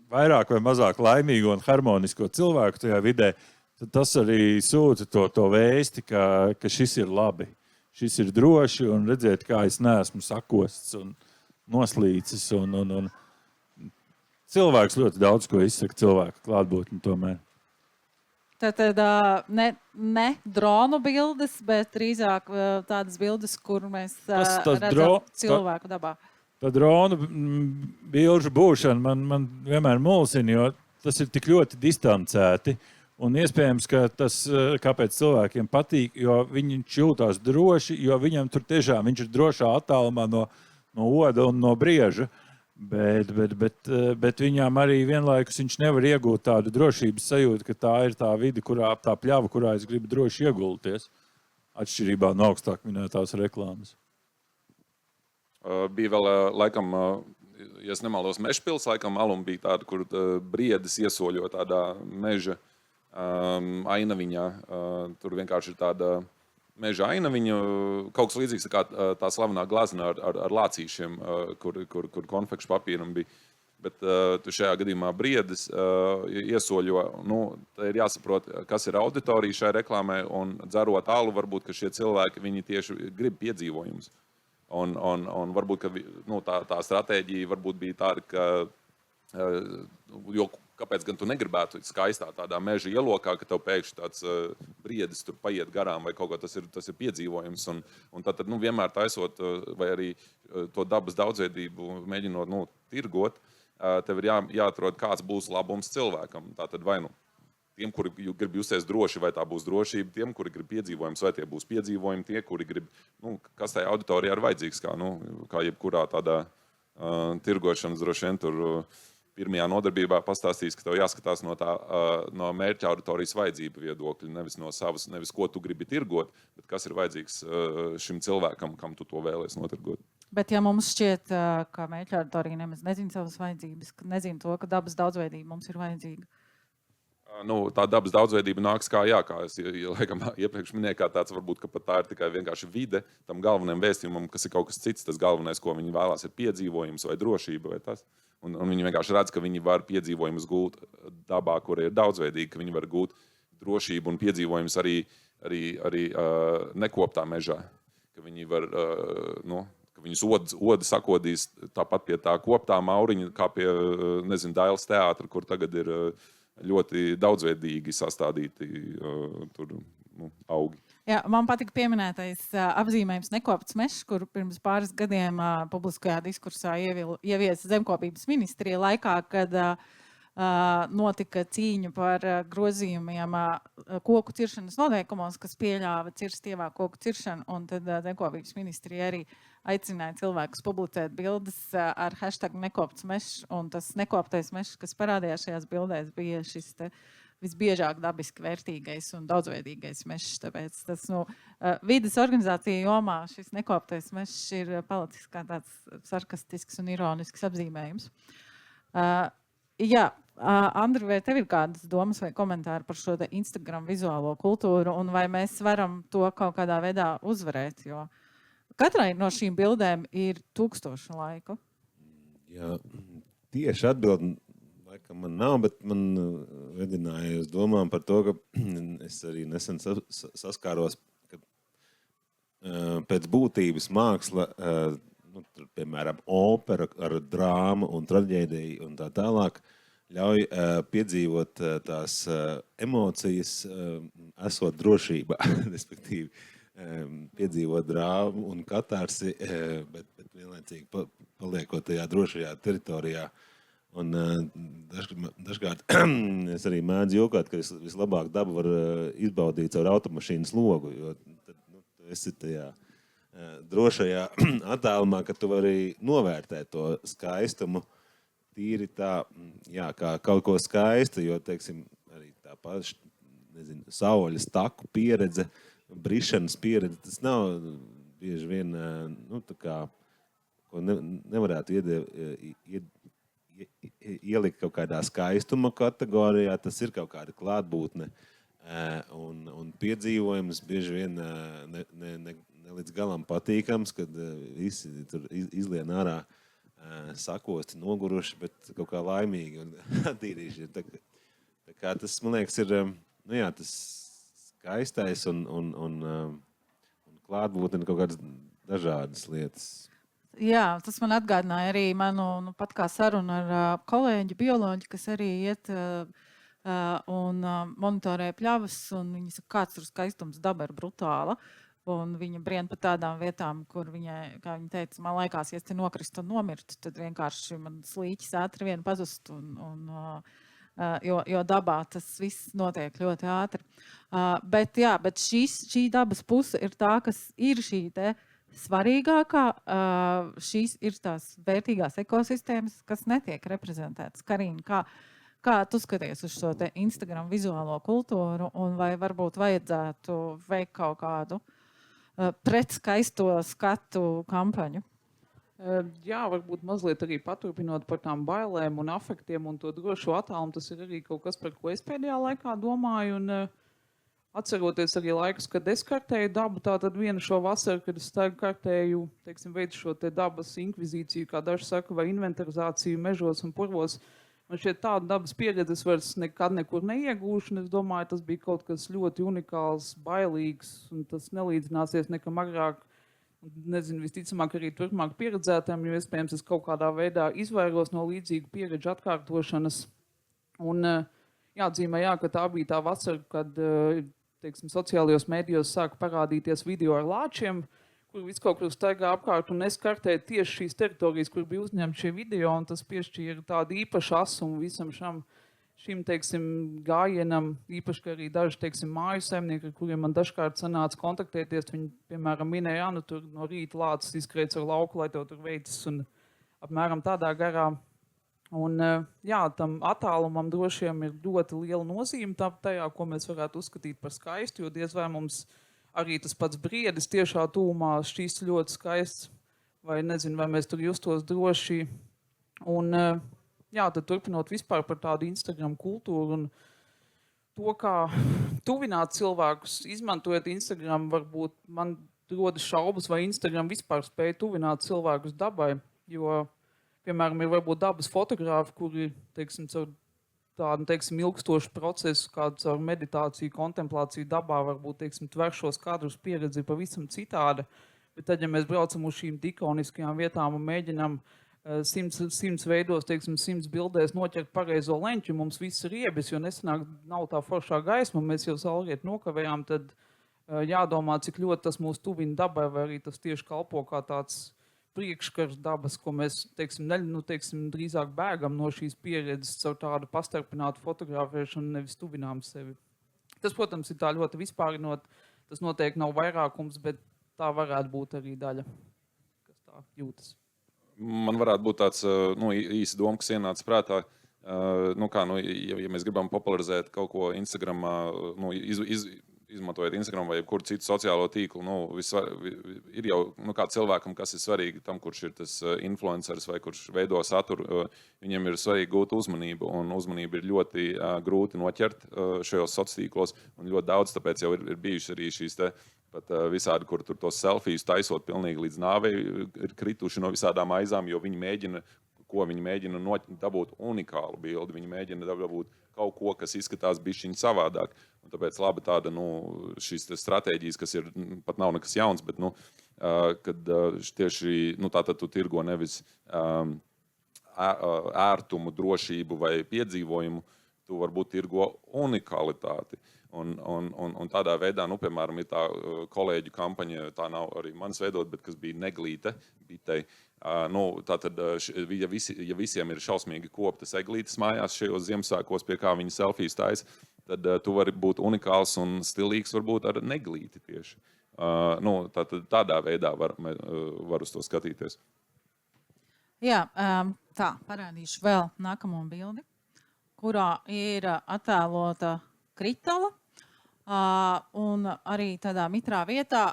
vairāk vai mazāk laimīgo un harmonisko cilvēku tajā vidē, tad tas arī sūta to vēsti, ka šis ir labi. Šis ir droši, un redzēt, kā es neesmu sakosts un noslīcis. Un cilvēks ļoti daudz ko izsaka cilvēku klātbūtni tomēr. Tātad ne dronu bildes, bet drīzāk tādas bildes, kur mēs redzam cilvēku dabā. Tā dronu bilžu būšana man vienmēr mulsina, jo tas ir tik ļoti distancēti. Un iespējams, ka tas, kāpēc cilvēkiem patīk, jo viņš jūtās droši, jo viņam tur tiešām viņš ir drošā attālumā no oda un no brieža. Bet viņām arī vienlaikus viņš nevar iegūt tādu drošības sajūtu, ka tā ir tā vide, tā pļava, kurā es gribu droši iegulties. Atšķirībā no augstāk minētās reklāmas. Bija vēl, laikam, ja es nemaldos, Mežpils, laikam, alum bija tāda, kur briedis iesoļo tādā meža ainaviņā. Tur vienkārši ir tāda meža ainaviņa, kaut kas līdzīgs kā tā slavenā glazna ar lācīšiem, kur konfekšu papīram bija. Bet tu šajā gadījumā briedis iesoļo, ir jāsaprot, kas ir auditorija šai reklāmai, un dzerot alu, varbūt, ka šie cilvēki, viņi tieši grib piedzīvojumus. Un varbūt, ka tā stratēģija varbūt bija tāda, ka, jo kāpēc gan tu negribētu skaistā tādā meža ielokā, ka tev pēkšņi tāds briedis tur paiet garām vai kaut ko, tas ir piedzīvojums. Un tad vienmēr taisot vai arī to dabas daudzveidību mēģinot tirgot, tev ir jāatrod, kāds būs labums cilvēkam. Tātad vai tiem, kuri grib justies droši, vai tā būs drošība, tiem, kuri grib piedzīvojums, vai tie būs piedzīvojumi, tie, kuri grib, kas tajā auditorijā ir vajadzīgs, kā jebkurā tādā tirgošanas droši vien tur pirmajā nodarbībā pastāstīs, ka tev jāskatās no mērķa auditorijas vajadzību viedokļa, nevis ko tu gribi tirgot, bet kas ir vajadzīgs šim cilvēkam, kam tu to vēlies notirgot. Bet ja mums šķiet, ka mērķa auditorija nemaz nezina savas vajadzības, ka nezina to, ka dabas daudzveidība mums ir vajadzīga? Tā dabas daudzveidība nāks kā es laikam iepriekš minēju, kā tāds varbūt, ka pat tā ir tikai vienkārši vide tam galvenajam vēstījumam, kas ir kaut kas cits, tas galvenais, ko viņi vēlās, ir piedzīvojums vai drošība vai tas. Un viņi vienkārši redz, ka viņi var piedzīvojumus gūt dabā, kur ir daudzveidīgi, ka viņi var gūt drošību un piedzīvojumus arī nekoptā mežā. Ka viņi var, ka viņus odi sakodīs tāpat pie tā koptā mauriņa, kā pie, Dailes teātra, kur tagad ir ļoti daudzveidīgi sastādīti augi. Jā, man patika pieminētais apzīmējums nekopts mežs, kur pirms pāris gadiem publiskajā diskursā ieviesa Zemkopības ministrija laikā, kad notika cīņa par grozījumiem koku ciršanas noteikumos, kas pieļāva cirst ievā koku ciršanu, un tad Zemkopības ministrija arī aicināja cilvēkus publicēt bildes ar hashtag nekopts mežs, un tas nekoptais mežs, kas parādījās šajās bildēs, bija šis visbiežāk dabiski vērtīgais un daudzveidīgais mežs. Tāpēc tas vides organizācija jomā šis nekoptais mežs ir palicis kā tāds sarkastisks un ironisks apzīmējums. Jā, Andri, vai tev ir kādas domas vai komentāri par šo Instagram vizuālo kultūru, un vai mēs varam to kaut kādā veidā uzvarēt? Jo katrai no šīm bildēm ir 1000 laiku. Jā, tieši atbildi laikam man nav, bet man vedināja uz domām par to, ka es arī nesen saskāros, ka pēc būtības māksla, piemēram, opera ar drāmu un traģēdiju un tā tālāk, ļauj piedzīvot tās emocijas, esot drošībā, respektīvi piedzīvot drāmu un katarsi, bet vienlaicīgi paliekot tajā drošajā teritorijā. Un dažkārt es arī mēdzu jokāt, ka vislabāk dabu var izbaudīt caur automašīnas logu, jo tad tu esi tajā drošajā attālumā, ka tu vari novērtēt to skaistumu tīri tā, jā, kā kaut ko skaistu, jo, teiksim, arī tā paša, saules taku pieredze, brišanas pieredze, tas nav bieži vien, tā kā, ko nevarētu ielikt kaut kādā skaistuma kategorijā, tas ir kaut kāda klātbūtne un piedzīvojums bieži vien ne līdz galam patīkams, kad visi tur izlien ārā sakosti, noguruši, bet kaut kā laimīgi un attīrīši. Tā kā tas, man liekas, ir tas skaistais un klātbūtne kaut kādas dažādas lietas. Jā, tas man atgādināja arī manu pat kā sarunu ar kolēģi, bioloģi, kas arī iet un monitorē pļavas, un viņi saka, kāds tur skaistums, daba ir brutāla. Un viņa brien pa tādām vietām, kur viņai, kā viņa teica, man laikās, ja es te nokristu un nomirtu, tad vienkārši man slīķis ātri vien pazust, jo dabā tas viss notiek ļoti ātri. Bet šī dabas puse ir tā, kas ir šī te svarīgākā šīs ir tās vērtīgās ekosistēmas, kas netiek reprezentētas. Karina, kā tu skaties uz šo te Instagram vizuālo kultūru un vai varbūt vajadzētu veikt kaut kādu pret skaisto skatu kampaņu? Jā, varbūt mazliet arī paturpinot par tām bailēm un afektiem un to drošo attālumu, tas ir arī kaut kas, par ko es pēdējā laikā domāju. Un atceroties arī laikus, kad es kartēju dabu, tātad vienu šo vasaru, kad es kartēju, teiksim, veidu šo te dabas inkvizīciju, kā daži saka, vai inventarizāciju mežos un purvos, man šķiet tādu dabas pieredzes vairs nekad nekur neiegūšu, un es domāju, tas bija kaut kas ļoti unikāls, bailīgs, un tas nelīdzināsies nekam agrāk, nezinu, visticamāk arī turpmāk pieredzētām, jo iespējams es kaut kādā veidā izvairos no līdzīgu pieredžu atkārtošanas. Un jāatzīmē, ka tā bija tā vasara, kad, teiksim, sociālajos mēdījos sāka parādīties video ar lāčiem, kur viss kaut kur staigā apkārt, un es kartēju tieši šīs teritorijas, kur bija uzņemti šie video, un tas piešķīra tādu īpašu asumu visam šim, teiksim, gājienam, īpaši, ka arī daži, teiksim, māju saimnieki, ar kuriem man dažkārt sanāca kontaktēties, viņi, piemēram, minēja, nu, tur no rīta lācis izkrēc ar lauku, lai tev tur veicis, un apmēram tādā garā. Un, jā, tam attālumam drošiem ir ļoti liela nozīme tajā, ko mēs varētu uzskatīt par skaistu, jo diez vai mums arī tas pats briedis tiešā tūmā šķīst ļoti skaists, vai nezinu, vai mēs tur justos droši. Un, jā, tad turpinot vispār par tādu Instagram kultūru un to, kā tuvināt cilvēkus, izmantojot Instagram, varbūt man rodas šaubas, vai Instagram vispār spēja tuvināt cilvēkus dabai, jo, piemēram, ir varbūt dabas fotografi, kuri, teiksim, caur tādu, teiksim, ilgstošu procesu, kāds ar meditāciju, kontemplāciju dabā, varbūt, teiksim, tver šos kadrus pieredzi pavisam citāda, bet tad, ja mēs braucam uz šīm ikoniskajām vietām un mēģinām 100 veidos, teiksim, 100 bildēs noķert pareizo leņķi, mums viss ir riebis, jo nesanāk, nav tā foršā gaisma, mēs jau saulriet nokavējām, tad jādomā, cik ļoti tas mūs tuvina dabai, vai arī tas tieši kalpo kā tāds priekškars dabas, ko mēs, teiksim, drīzāk bēgam no šīs pieredzes caur tādu pastarpinātu fotografēšanu, nevis tuvinām sevi. Tas, protams, ir tā ļoti vispārinot, tas noteikti nav vairākums, bet tā varētu būt arī daļa, kas tā jūtas. Man varētu būt tāds īsa doma, kas ienāca prātā. Ja mēs gribam popularizēt kaut ko Instagramā, izmantojot Instagram vai jebkuru citu sociālo tīklu, ir jau kā cilvēkam, kas ir svarīgi tam, kurš ir tas influenceris vai kurš veido saturu, viņiem ir svarīgi gūt uzmanību, un uzmanību ir ļoti grūti noķert šajos sociālos tīklos, un ļoti daudz, tāpēc jau ir bijuši arī šīs te pat visādi, kur tur tos selfijas taisot pilnīgi līdz nāvei, ir krituši no visādām aizām, jo viņi mēģina dabūt unikālu bildi, viņi mēģina dabūt kaut ko, kas izskatās bišķiņ savādāk. Un tāpēc labi tāda, šīs stratēģijas, kas ir, pat nav nekas jauns, bet, kad tieši, tātad tu tirgo nevis ērtumu, drošību vai piedzīvojumu, tu varbūt tirgo unikalitāti. Un tādā veidā, piemēram, ir tā kolēģu kampaņa, tā nav arī manas veidot, bet kas bija Neglīte bitei. Tātad, ja visiem ir šausmīgi koptas eglītes mājās šajos Ziemassvētkos, pie kā viņi selfijas taisa, tad tu vari būt unikāls un stilīgs varbūt ar neglīti tieši. Tādā veidā var uz to skatīties. Jā, tā, parādīšu vēl nākamo bildi, kurā ir attēlota kritala un arī tādā mitrā vietā.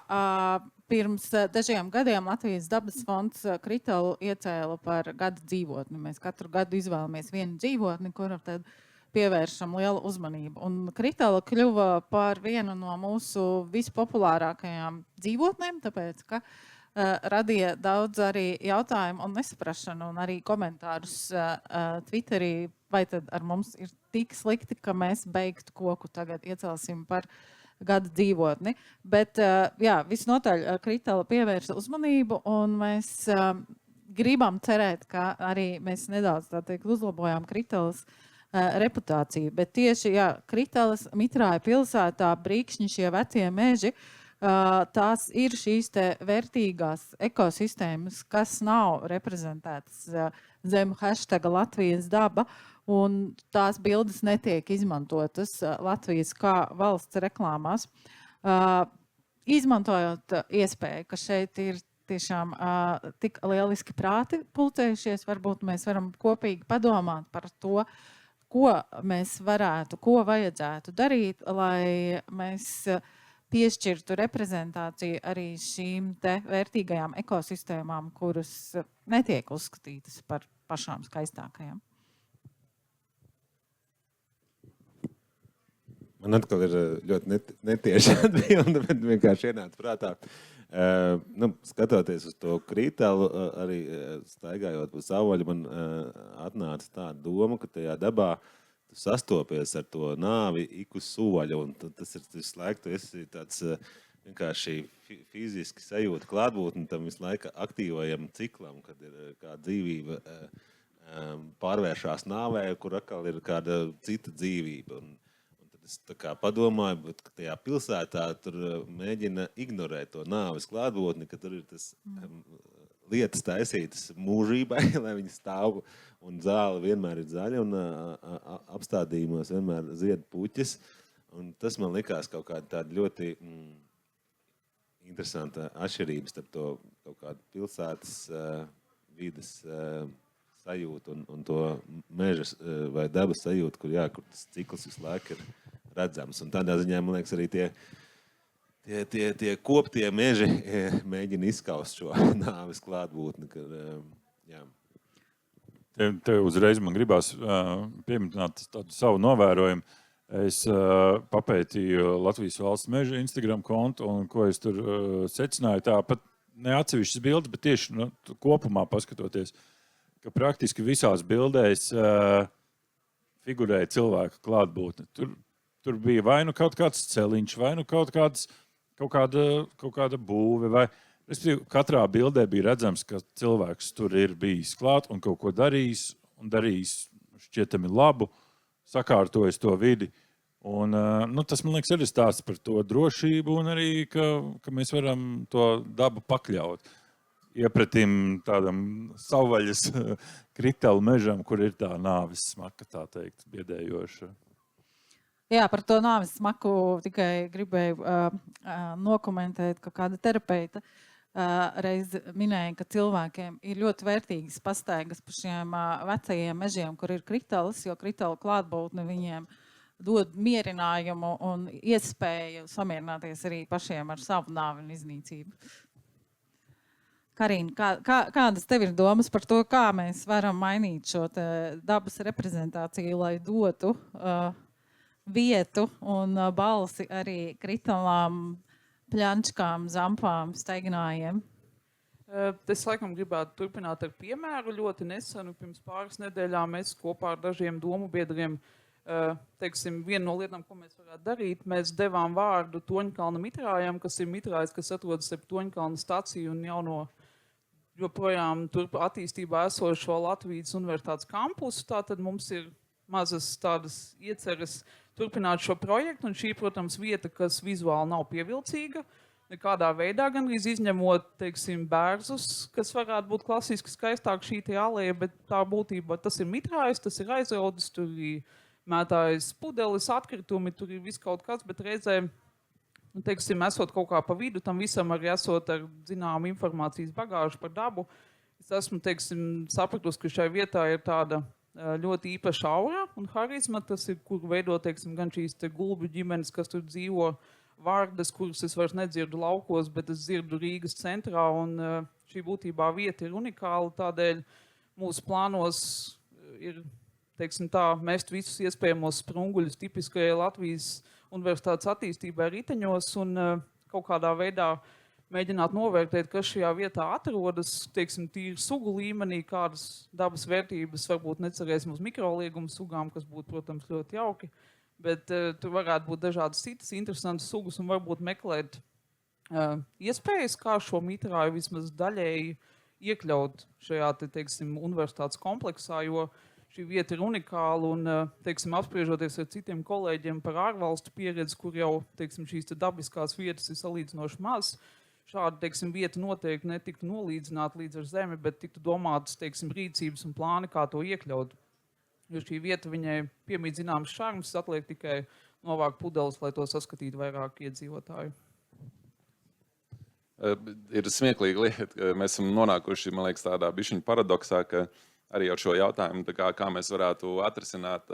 Pirms dažiem gadiem Latvijas dabas fonds kritalu iecēla par gada dzīvotni. Mēs katru gadu izvēlamies vienu dzīvotni, kuram tad pievēršam lielu uzmanību. Un kritala kļuva par vienu no mūsu vispopulārākajām dzīvotnēm, tāpēc, ka radīja daudz arī jautājumu un nesaprašanu un arī komentārus Twitterī, vai tad ar mums ir tik slikti, ka mēs beigtu koku tagad iecelsim par gada dzīvotni. Bet, jā, visnotaļ kritala pievērsa uzmanību, un mēs gribam cerēt, ka arī mēs nedaudz, tā teikt, uzlabojām kritalas reputāciju. Bet tieši, jā, kritalas mitrāja pilsētā, brīkšņi šie vecie meži, tās ir šīs te vērtīgās ekosistēmas, kas nav reprezentētas zem hashtaga Latvijas daba, un tās bildes netiek izmantotas Latvijas kā valsts reklāmās. Izmantojot iespēju, ka šeit ir tiešām tik lieliski prāti pulcējušies. Varbūt mēs varam kopīgi padomāt par to, ko mēs varētu, ko vajadzētu darīt, lai mēs piešķirtu reprezentāciju arī šīm te vērtīgajām ekosistēmām, kuras netiek uzskatītas par pašām skaistākajām. Man atkal ir ļoti netieši atbilde, bet vienkārši ienāca prātā. Skatoties uz to kritālu, arī staigājot pa Savvaļu, man atnāca tāda doma, ka tajā dabā tu sastopies ar to nāvi ik uz soļa, un tas ir visu laiku, tu esi tāds vienkārši fiziski sajūta klātbūtni tam visu laiku aktīvajam ciklam, kad ir kā dzīvība pārvēršās nāvē, kur atkal ir kāda cita dzīvība. Es tā kā padomāju, ka tajā pilsētā tur mēģina ignorēt to nāves klātbūtni, ka tur ir tas lietas taisītas mūžībai, lai viņi stāv un zāle vienmēr ir zaļa un apstādījumos vienmēr zied puķis. Un tas man likās kaut kāda tāda ļoti interesanta atšķirība starp to kaut kādu pilsētas vides sajūtu un to meža vai dabas sajūtu, kur tas cikls visu laiku ir redzams. Un tādā ziņā, man liekas, arī tie koptie meži mēģina izskaust šo nāves klātbūtni. Te uzreiz man gribās pieminēt tādu savu novērojumu. Es papētīju Latvijas valsts meža Instagram kontu, un ko es tur secināju, tāpat ne atsevišķas bildes, bet tieši kopumā paskatoties, ka praktiski visās bildēs figurēja cilvēka klātbūtne. Tur bija vai nu kaut kāds celiņš, vai nu kaut kāda būve, vai katrā bildē bija redzams, ka cilvēks tur ir bijis klāt un kaut ko darījis, un darījis šķietami labu, sakārtojis to vidi. Un, tas, man liekas, arī stāsts par to drošību un arī, ka mēs varam to dabu pakļaut. Iepratim tādam savvaļas kritālu mežam, kur ir tā nāves smaka, tā teikt, biedējoša. Jā, par to nāves smaku tikai gribēju nokomentēt, ka kāda terapeita reiz minēja, ka cilvēkiem ir ļoti vērtīgas pastaigas par šiem vecajiem mežiem, kur ir kritāls, jo kritāla klātbūtne viņiem dod mierinājumu un iespēju samierināties arī pašiem ar savu nāvi un iznīcību. Karina, kādas tev ir domas par to, kā mēs varam mainīt šo dabas reprezentāciju, lai dotu vietu un balsi arī kritālām, pļančkām, zampām, steignājiem? Es laikam gribētu turpināt ar piemēru. Ļoti nesenu, pirms pāris nedēļām, mēs kopā ar dažiem domu biedriem, viena no lietām, ko mēs varētu darīt, mēs devām vārdu Toņkalna mitrājam, kas ir mitrājs, kas atrodas ap Toņkalna staciju un jauno joprojām attīstībā esošo Latvijas Universitātes kampusu. Tātad mums ir mazas tādas ieceres turpināt šo projektu, un šī, protams, vieta, kas vizuāli nav pievilcīga, nekādā veidā, gan arī izņemot, bērzus, kas varētu būt klasiski skaistāk šī te aleja, bet tā būtībā tas ir mitrājs, tas ir aizraudis, tur ir mētājas pudelis, atkritumi, tur ir viss kaut kas, bet reizē, esot kaut kā pa vidu, tam visam arī esot ar zināmu informācijas bagāžu par dabu. Es esmu, sapratusi, ka šai vietā ir tāda ļoti īpaša aura un harizma, tas ir, kur veido, gan šīs te gulbju ģimenes, kas tur dzīvo, vārdas, kuras es vairs nedzirdu laukos, bet es dzirdu Rīgas centrā, un šī būtībā vieta ir unikāla, tādēļ mūsu plānos ir, mest visus iespējamos sprunguļus tipiskajai Latvijas Universitātes attīstībai riteņos un kaut kādā veidā mēģināt novērtēt, kas šajā vietā atrodas, tīri sugu līmenī, kādas dabas vērtības varbūt necerēsim uz mikroliegumu sugām, kas būtu, protams, ļoti jauki, bet tur varētu būt dažādas citas interesantas sugas un varbūt meklēt iespējas, kā šo mitrāju vismaz daļēji iekļaut šajā, universitātes kompleksā, jo šī vieta ir unikāla un, apspriežoties ar citiem kolēģiem par ārvalstu pieredzi, kur jau, šīs dabiskās vietas ir salīdzinoši maz. Šāda, vieta noteikti netiktu nolīdzināta līdz ar zemi, bet tiktu domātas, rīcības un plāni, kā to iekļaut. Jo šī vieta viņai piemīt zināms šarms, atliek tikai novākt pudeles, lai to saskatītu vairāk iedzīvotāju. Ir smieklīga lieta, ka mēs esam nonākuši, man liekas, tādā bišķiņa paradoksā, ka arī ar šo jautājumu, kā mēs varētu atrisināt,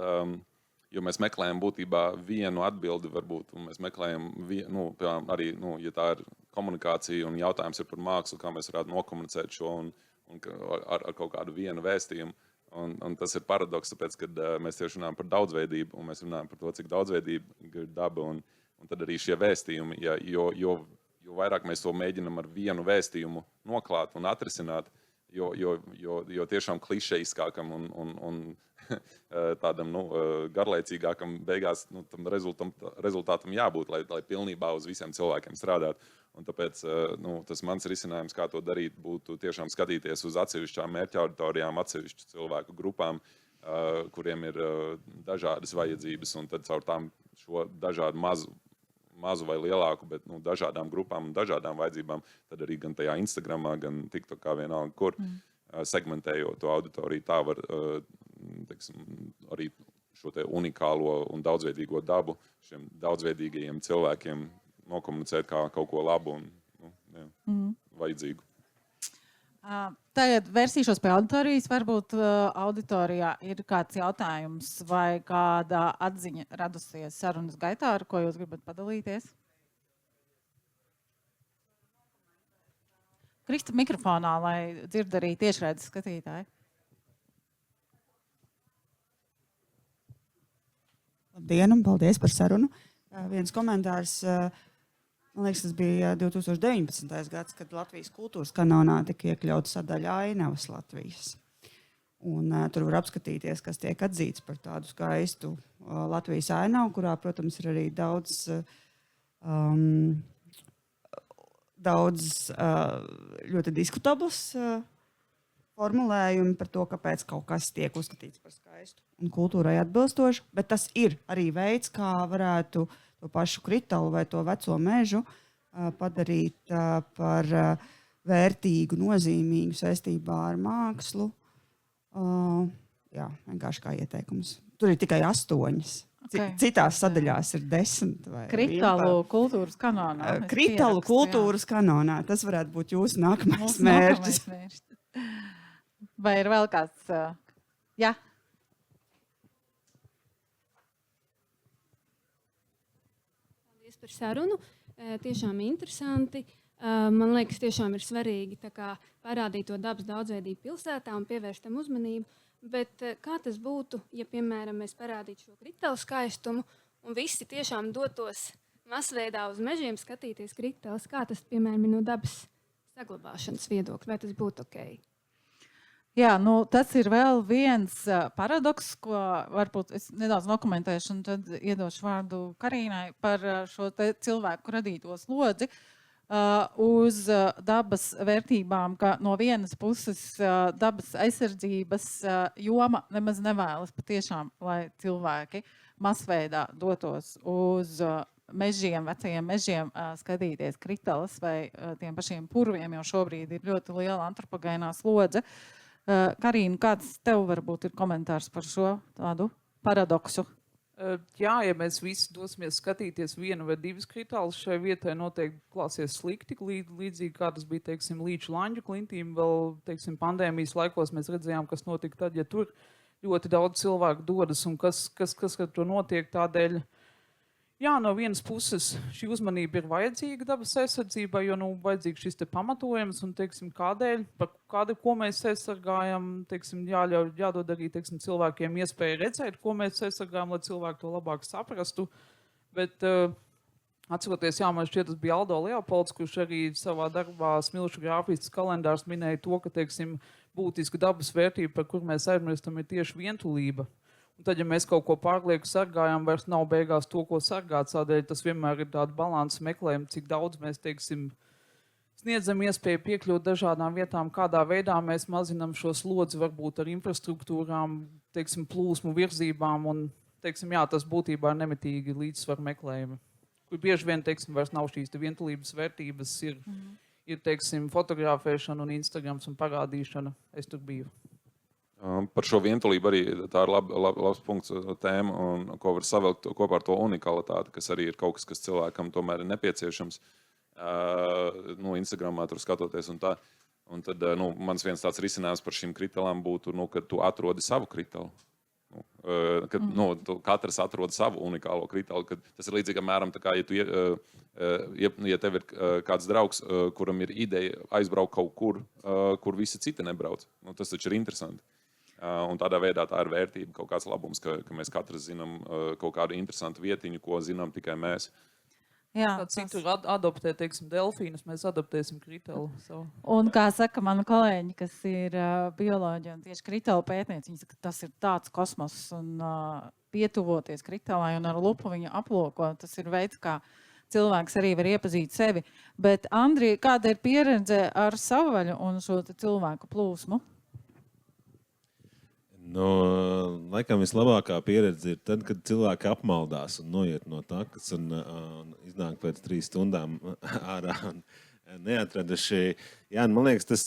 jo mēs meklējam būtībā vienu atbildi, varbūt, un mēs meklējam, piemēram, arī, ja tā ir komunikācija un jautājums ir par mākslu, kā mēs varētu nokomunicēt šo un ar kaut kādu vienu vēstījumu. Un tas ir paradoks, tāpēc, kad mēs tieši runājam par daudzveidību, un mēs runājam par to, cik daudzveidība ir daba, un tad arī šie vēstījumi, jo vairāk mēs to mēģinam ar vienu vēstījumu noklāt un atrisināt, jo tiešām klišejiskākam un tādam garlaicīgākam beigās tam rezultātam jābūt, lai pilnībā uz visiem cilvēkiem strādātu. Un tāpēc tas mans risinājums, kā to darīt, būtu tiešām skatīties uz atsevišķām mērķa auditorijām, atsevišķu cilvēku grupām, kuriem ir dažādas vajadzības, un tad caur tām šo dažādu mazu vai lielāku, bet dažādām grupām un dažādām vajadzībām, tad arī gan tajā Instagramā, gan TikTokā vienalga, kur segmentējot to auditoriju, tā var arī šo te unikālo un daudzveidīgo dabu šiem daudzveidīgajiem cilvēkiem nokomunicēt kā kaut ko labu un vajadzīgu. Tagad versīšos pie auditorijas. Varbūt auditorijā ir kāds jautājums vai kāda atziņa radusies sarunas gaitā, ar ko jūs gribat padalīties? Krista mikrofonā, lai dzird arī tiešraides skatītāji. Labdien un paldies par sarunu. Viens komentārs. Man liekas, tas bija 2019. gads, kad Latvijas kultūras kanonā tika iekļauta sadaļa ainavas Latvijas. Un, tur var apskatīties, kas tiek atzīts par tādu skaistu Latvijas ainavu, kurā, protams, ir arī daudz ļoti diskutabls formulējumi par to, kāpēc kaut kas tiek uzskatīts par skaistu un kultūrai atbilstošu, bet tas ir arī veids, kā varētu to pašu kritalu vai to veco mežu padarīt par vērtīgu, nozīmīgu saistībā ar mākslu. Jā, vienkārši kā ieteikums. Tur ir tikai 8. Okay. Citās sadaļās ir 10 vai 11. Kritalu kultūras kanonā. Kritalu kultūras kanonā. Tas varētu būt jūsu nākamais mērķis. Vai ir vēl kāds? Jā. Paldies par sarunu. Tiešām interesanti. Man liekas, tiešām ir svarīgi parādīt to dabas daudzveidību pilsētā un pievērst tam uzmanību. Bet kā tas būtu, ja, piemēram, mēs parādītu šo kritalu skaistumu un visi tiešām dotos masveidā uz mežiem skatīties kritalus? Kā tas, piemēram, ir no dabas saglabāšanas viedokļa? Vai tas būtu ok? Jā, tas ir vēl viens paradoks, ko varbūt es nedaudz nokomentēšu, un tad iedošu vārdu Karīnai par šo cilvēku radīto slodzi uz dabas vērtībām, ka no vienas puses dabas aizsardzības joma nemaz nevēlas patiešām, lai cilvēki masveidā dotos uz mežiem, vecajiem mežiem skatīties kritalus vai tiem pašiem purviem, jo šobrīd ir ļoti liela antropogēnā slodze. Karīna, kāds tev varbūt ir komentārs par šo tādu paradoksu? Jā, ja mēs visi dosimies skatīties vienu vai divas kritālus, šai vietai noteikti klāsies slikti, līdzīgi kā tas bija, teiksim, Līča Lanģu klintīm, vēl, teiksim, pandēmijas laikos mēs redzējām, kas notika tad, ja tur ļoti daudz cilvēku dodas un kas ar to notiek tādēļ. Jā, no vienas puses šī uzmanība ir vajadzīga dabas aizsardzībai, jo vajadzīgs šis te pamatojums un, teiksim, kādēļ, ko mēs aizsargājam, teiksim, jādod arī, teiksim, cilvēkiem iespēja redzēt, ko mēs aizsargājam, lai cilvēki to labāk saprastu. Bet atceroties, man šķiet, tas bija Aldo Leopolds, kurš arī savā darbā Smilšu grāfistas kalendārs minēja to, ka, teiksim, būtiska dabas vērtība, par kur mēs aizmirstam, ir tieši vientulība. Un tad, ja mēs kaut ko pārlieku sargājam, vairs nav beigās to, ko sargāt. Tādēļ tas vienmēr ir tāda balansa meklējuma, cik daudz mēs, teiksim, sniedzam iespēju piekļūt dažādām vietām, kādā veidā mēs mazinam šo slodzi, varbūt ar infrastruktūrām, teiksim, plūsmu virzībām. Un, teiksim, jā, tas būtībā ir nemitīgi līdzsvaru meklējumi. Kur bieži vien, teiksim, vairs nav šīs vientulības vērtības, ir, teiksim, fotografēšana un Instagrams un parādīšana. Es tur biju. Par šo vientulību arī tā ir labs punkts tēma, un ko var savilkt kopā ar to unikalitāti, kas arī ir kaut kas, kas cilvēkam tomēr ir nepieciešams. Instagramā tur skatoties un tā. Un tad mans viens tāds risinājums par šīm kritelām būtu, ka tu atrodi savu kritelu. Kad katrs atrod savu unikālo kritelu. Tas ir līdzīgi apmēram tā kā, ja tev ir kāds draugs, kuram ir ideja aizbraukt kaut kur, kur visi citi nebrauc. Tas taču ir interesanti. Un tādā veidā tā ir vērtība, kaut kāds labums, ka mēs katrs zinām kaut kādu interesantu vietiņu, ko zinām tikai mēs. Jā, Citur adoptē, teiksim, delfīnus, mēs adoptēsim kritelu. Un kā saka mani kolēģi, kas ir bioloģi un tieši kritelu pētnieci, viņi saka, ka tas ir tāds kosmos un pietuvoties kritelai un ar lupu viņu aploko. Tas ir veids, kā cilvēks arī var iepazīt sevi. Bet, Andri, kāda ir pieredze ar savvaļu un šo cilvēku plūsmu? Laikam vislabākā pieredze ir tad, kad cilvēki apmaldās un noiet no takas un iznāk pēc 3 stundām ārā un neatraduši. Jā, man liekas, tas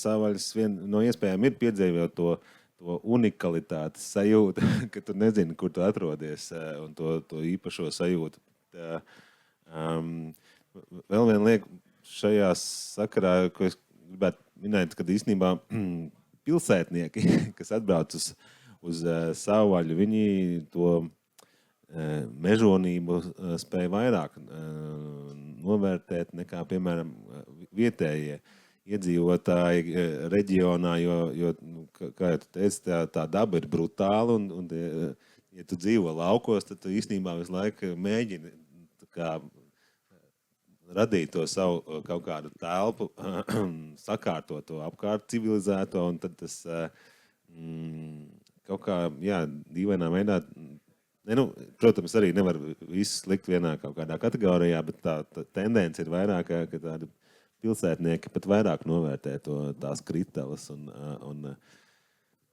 savvaļas viena no iespējām ir piedzīvot to unikalitātes sajūtu, ka tu nezini, kur tu atrodies un to īpašo sajūtu. Vēl viena lieta šajā sakarā, ko es gribētu minēt, kad īstenībā pilsētnieki, kas atbrauc uz savvaļu, viņi to mežonību spēja vairāk novērtēt nekā, piemēram, vietējie iedzīvotāji reģionā, jo kā jau tu teici, tā daba ir brutāla, un ja tu dzīvo laukos, tad tu īstenībā visu laiku mēģini radīt to savu kaut kādu telpu, sakārtot to apkārt civilizēto, un tad tas kaut kā, dīvainā veidā, protams, arī nevar visu likt vienā kaut kādā kategorijā, bet tā tendence ir vairāk, ka tādi pilsētnieki pat vairāk novērtē tās kritelas un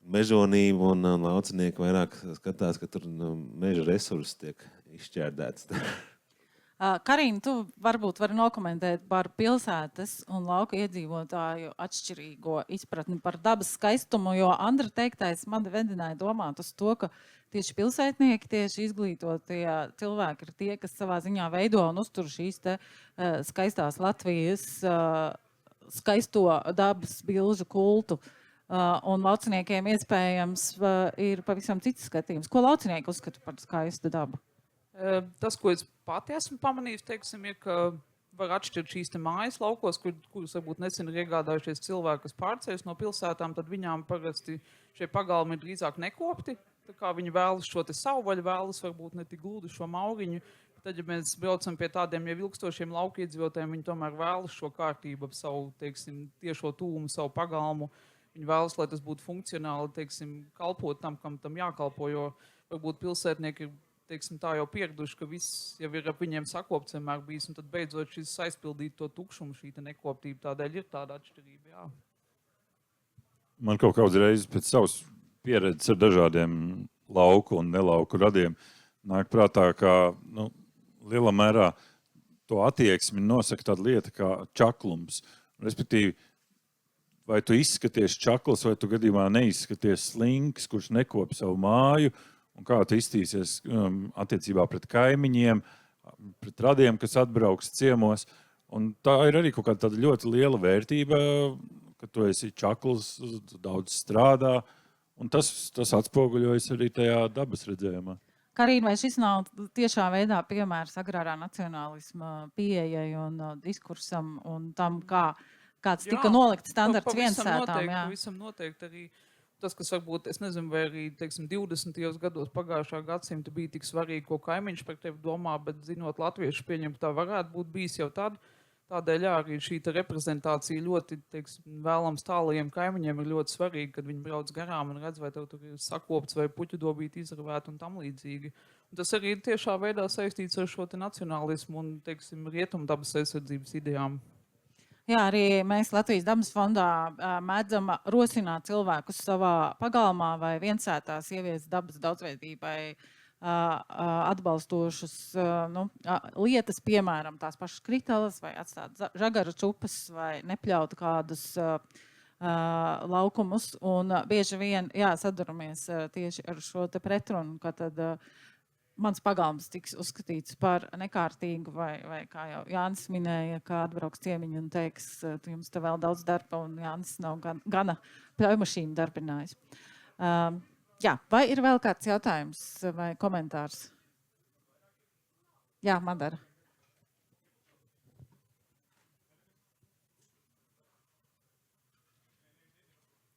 mežonību, un laucinieki vairāk skatās, ka tur meža resursi tiek izšķērdēts. Karīna, tu varbūt vari nokomentēt par pilsētas un lauka iedzīvotāju atšķirīgo izpratni par dabas skaistumu, jo Andra teiktais man vedināja domāt uz to, ka tieši pilsētnieki, tieši izglītotie cilvēki ir tie, kas savā ziņā veido un uztur šīs skaistās Latvijas skaisto dabas bilžu kultu. Un lauciniekiem iespējams ir pavisam cits skatījums. Ko laucinieki uzskata par skaistu dabu? Tas, ko es pati esmu pamanījis, teiksim, ir, ka var atšķirt šīs mājas laukos, kuras varbūt nesen ir iegādājušies cilvēki, kas pārceļas no pilsētām, tad viņām parasti šie pagalmi ir drīzāk nekopti. Tā kā viņi vēlas šo savvaļu, vēlas varbūt ne tik gludi šo mauriņu. Tad, ja mēs braucam pie tādiem jau ilgstošiem lauku iedzīvotājiem, viņi tomēr vēlas šo kārtību ap savu, teiksim, tiešo tūmu, savu pagalmu. Viņi vēlas, lai tas būtu funkcionāli, teiksim, kalpot tam, kam tam jākalpo, jo varbūt pilsētnieki ir, teiksim, tā jau pieraduši, ka viss jau ir ap viņiem sakopts vienmēr bijis, un tad beidzot šis aizpildīt to tukšumu, šī nekoptība, tādēļ ir tāda atšķirība, jā. Man kaut kāds reizes pēc savas pieredzes ar dažādiem lauku un nelauku radiem nāk prātā, ka lielā mērā to attieksmi nosaka tāda lieta kā čaklums. Respektīvi, vai tu izskaties čakls, vai tu gadījumā neizskaties slinks, kurš nekop savu māju, un kā tu iztīsies attiecībā pret kaimiņiem, pret radiem, kas atbrauks ciemos. Un tā ir arī kaut kāda tāda ļoti liela vērtība, ka tu esi čakls, daudz strādā, un tas atspoguļojas arī tajā dabas redzējumā. Karīna, vai šis nav tiešā veidā piemērs agrārā nacionālisma pieejai un diskursam un tam, kāds tika nolikts standarts viensētām? Pavisam noteikti arī. Tas, kas varbūt, es nezinu, vai arī, teiksim, 20. gados pagājušā gadsimta bija tik svarīgi, ko kaimiņš par tevi domā, bet zinot latviešu pieņemt, tā varētu būt bijis jau tad. Tādēļ arī šī reprezentācija ļoti, teiksim, vēlams tālajiem kaimiņiem ir ļoti svarīga, kad viņi brauc garām un redz, vai tev tur ir sakopts vai puķu dobīti izravēt un tam līdzīgi. Un tas arī tiešā veidā saistīts ar šo nacionālismu un, teiksim, rietumdabas aizsardzības idejām. Jā, arī mēs Latvijas dabas fondā mēdzam rosināt cilvēkus savā pagalmā vai viensētās ieviest dabas daudzveidībai atbalstošas lietas, piemēram, tās pašas kriteles vai atstāt žagaru čupas vai nepļaut kādus laukumus. Un bieži vien saduramies tieši ar šo te pretrunu, ka tad mans pagalms tiks uzskatīts par nekārtīgu, vai kā jau Jānis minēja, kā atbrauks ciemiņi un teiks, jums te vēl daudz darba, un Jānis nav gana pļaumašīnu darbinājis. Jā, vai ir vēl kāds jautājums vai komentārs? Jā, Madara.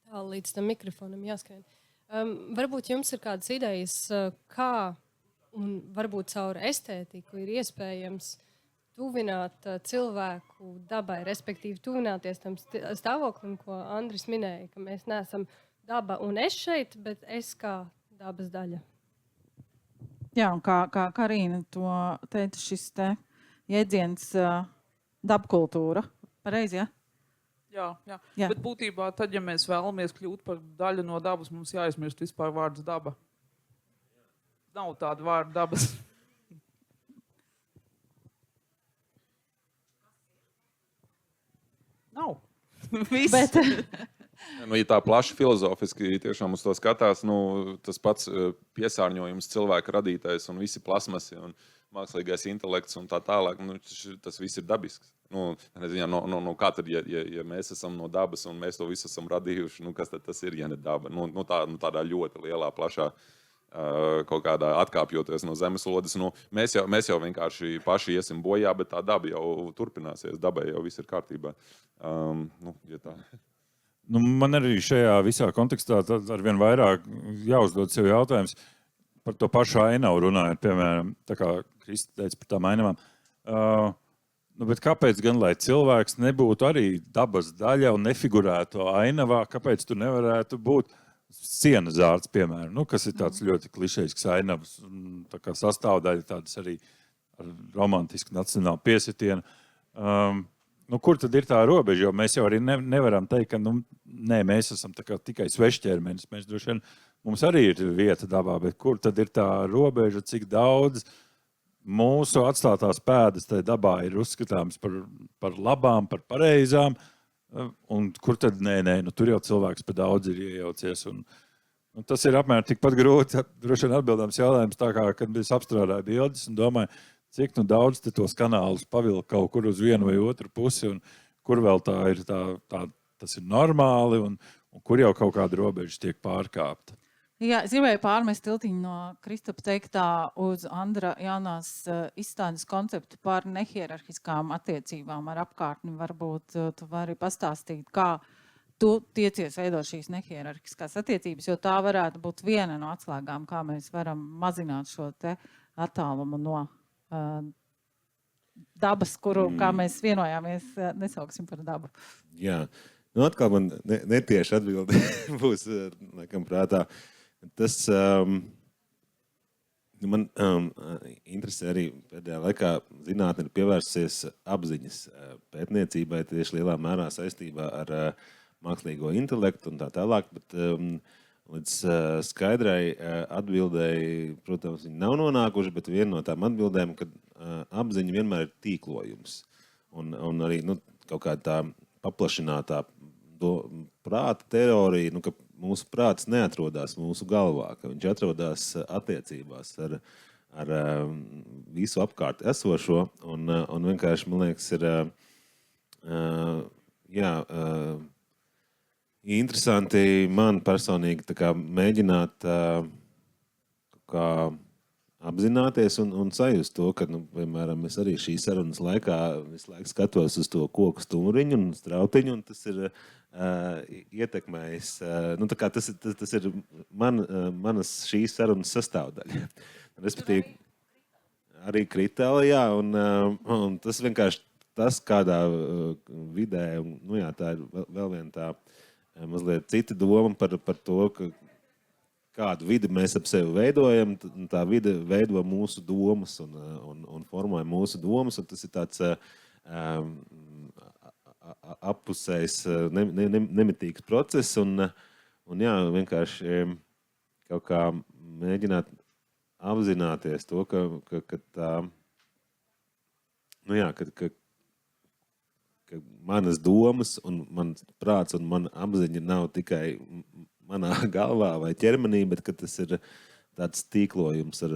Tā, līdz tam mikrofonam jāskrien. Varbūt jums ir kādas idejas, kā un varbūt caur estētiku ir iespējams tuvināt cilvēku dabai, respektīvi tuvināties tam stāvoklim, ko Andris minēja, ka mēs neesam daba un es šeit, bet es kā dabas daļa. Jā, un kā Karīna to teica, šis te jēdziens dabkultūra. Pareizi, ja? Jā. Jā. Bet būtībā tad, ja mēs vēlamies kļūt par daļu no dabas, mums jāizmirst vispār vārds daba. Nav tāda vārda dabas. Nav. Viss. Bet, Ja tā plaši filozofiski tiešām uz to skatās, tas pats piesārņojums, cilvēka radītais un visi plasmasi un mākslīgais intelekts un tā tālāk, tas viss ir dabisks. Kā tad, ja mēs esam no dabas un mēs to visu esam radījuši, kas tad tas ir, ja ne daba? Tādā ļoti lielā, plašā, kaut kādā atkāpjoties no zemeslodes. Mēs jau vienkārši paši iesim bojā, bet tā daba jau turpināsies. Dabai jau viss ir kārtībā. Ja tā. Man arī šajā visā kontekstā arvien vairāk jāuzdod sev jautājums par to pašu ainavu runājot, piemēram, tā kā Krista teica par tām ainavām. Bet kāpēc gan, lai cilvēks nebūtu arī dabas daļa un nefigurētu ainavā, kāpēc tu nevarētu būt sienas zārds, piemēram, kas ir tāds ļoti klišejisks ainavas, tā kā sastāvdaļa, tādas arī ar romantisku nacionālu piesitienu. Kur tad ir tā robeža? Jo mēs jau arī nevaram teikt, ka mēs esam tikai svešķermenis. Mēs droši vien, mums arī ir vieta dabā, bet kur tad ir tā robeža, cik daudz mūsu atstātās pēdas tajā dabā ir uzskatāms par labām, par pareizām, un kur tad tur jau cilvēks pa daudz ir iejaucies. Un tas ir apmēram tikpat grūti, droši vien atbildams jautājums, tā kā, kad es apstrādāju bildes un domāju, cik daudz tos kanālus pavilka kaut kur uz vienu vai otru pusi, un kur vēl tas ir normāli, un kur jau kaut kāda robeža tiek pārkāpta. Jā, es gribēju pārmest tiltiņu no Kristapa teiktā uz Andra jaunās izstādes konceptu par nehierarhiskām attiecībām ar apkārtni. Varbūt tu vari pastāstīt, kā tu tiecies veidot šīs nehierarhiskās attiecības, jo tā varētu būt viena no atslēgām, kā mēs varam mazināt šo te attālumu no dabas, kuru, kā mēs vienojāmies, nesauksim par dabu. Jā. Atkal man netieši atbildi būs, laikam, prātā. Tas man interesē arī pēdējā laikā zinātne ir pievērsies apziņas pētniecībai tieši lielā mērā saistībā ar mākslīgo intelektu un tā tālāk, bet līdz skaidrai atbildēji, protams, viņi nav nonākuši, bet viena no tām atbildēm, ka apziņa vienmēr ir tīklojums. Un arī kaut kāda tā paplašinātā prāta teorija, ka mūsu prāts neatrodas mūsu galvā, ka viņš atrodas attiecībās ar visu apkārt esošo. Un vienkārši, man liekas, ir interesanti man personīgi mēģināt apzināties un sajust to, ka, piemēram, es arī šīs sarunas laikā visu laiku skatos uz to koku stumriņu un strautiņu, un tas ir ietekmējis. Tas ir manas šīs sarunas sastāvdaļa. Respektīvi, arī kritāli, jā, un tas vienkārši tas, kādā vidē, tā ir vēl viena tā mazliet cita doma par to, kādu vidi mēs ap sevi veidojam. Tā vide veido mūsu domas un formē mūsu domas. Un tas ir tāds appusējs, nemitīgs process. Un jā, vienkārši kaut kā mēģināt apzināties to, ka tā, ka manas domas un mans prāts un mana apziņa nav tikai manā galvā vai ķermenī, bet ka tas ir tāds tīklojums ar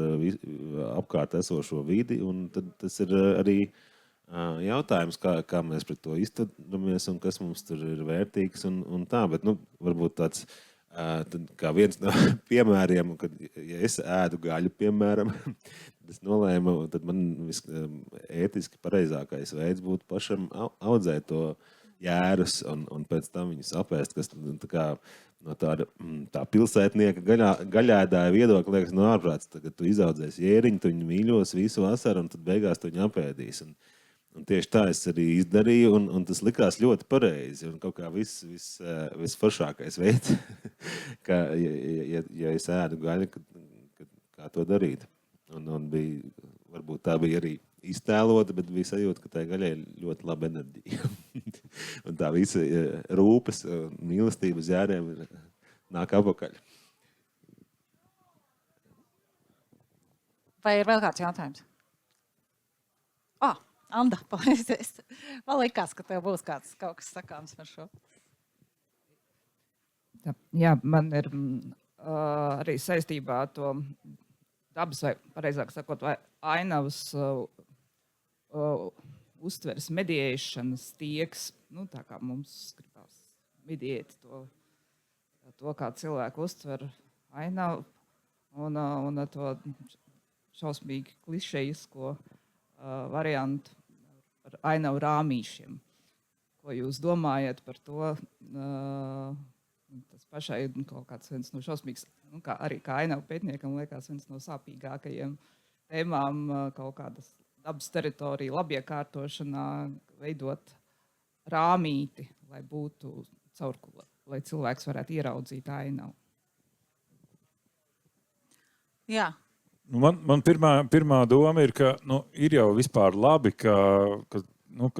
apkārt esošo vidi, un tad tas ir arī jautājums, kā mēs pret to izturamies un kas mums tur ir vērtīgs un tā, bet, varbūt tāds, tad kā viens no piemēriem, kad, ja es ēdu gaļu, piemēram, tad es nolēmu, tad man ētiski pareizākais veids būtu pašam audzēt to jērus un pēc tam viņus apēst, kas tā kā no tā pilsētnieka gaļēdāja viedokļa liekas no ārprāts. Tagad tu izaudzēsi jēriņu, tu viņu mīļos visu vasaru un tad beigās tu viņu apēdīsi. Un tieši tā es arī izdarīju, un tas likās ļoti pareizi. Un kaut kā visforšākais veids, ka, ja es ēdu gaļu, kā to darīt. Un bija, varbūt tā bija arī iztēlota, bet bija sajūta, ka tai gaļai ļoti laba enerģija. Un tā visa rūpes un mīlestības jēriem nāk apakaļ. Vai ir vēl kāds jautājums? Anda, paldies. Man likās, ka tev būs kaut kas sakāms par šo. Jā, man ir arī saistībā ar to dabas, vai pareizāk sakot, vai ainavas uztveres mediēšanas tieks, tā kā mums gribās mediēt to kā cilvēku uztver ainavu un to šausmīgi klišejisko variantu par ainavu rāmīšiem. Ko jūs domājat par to? Tas pašai kaut kāds viens no šausmīgs, arī kā ainavu pētniekam liekas viens no sāpīgākajiem tēmām kaut kādas dabas teritoriju labiekārtošanā, veidot rāmīti, lai būtu caurkula, lai cilvēks varētu ieraudzīt ainavu. Jā. Man pirmā doma ir, ka ir jau vispār labi, ka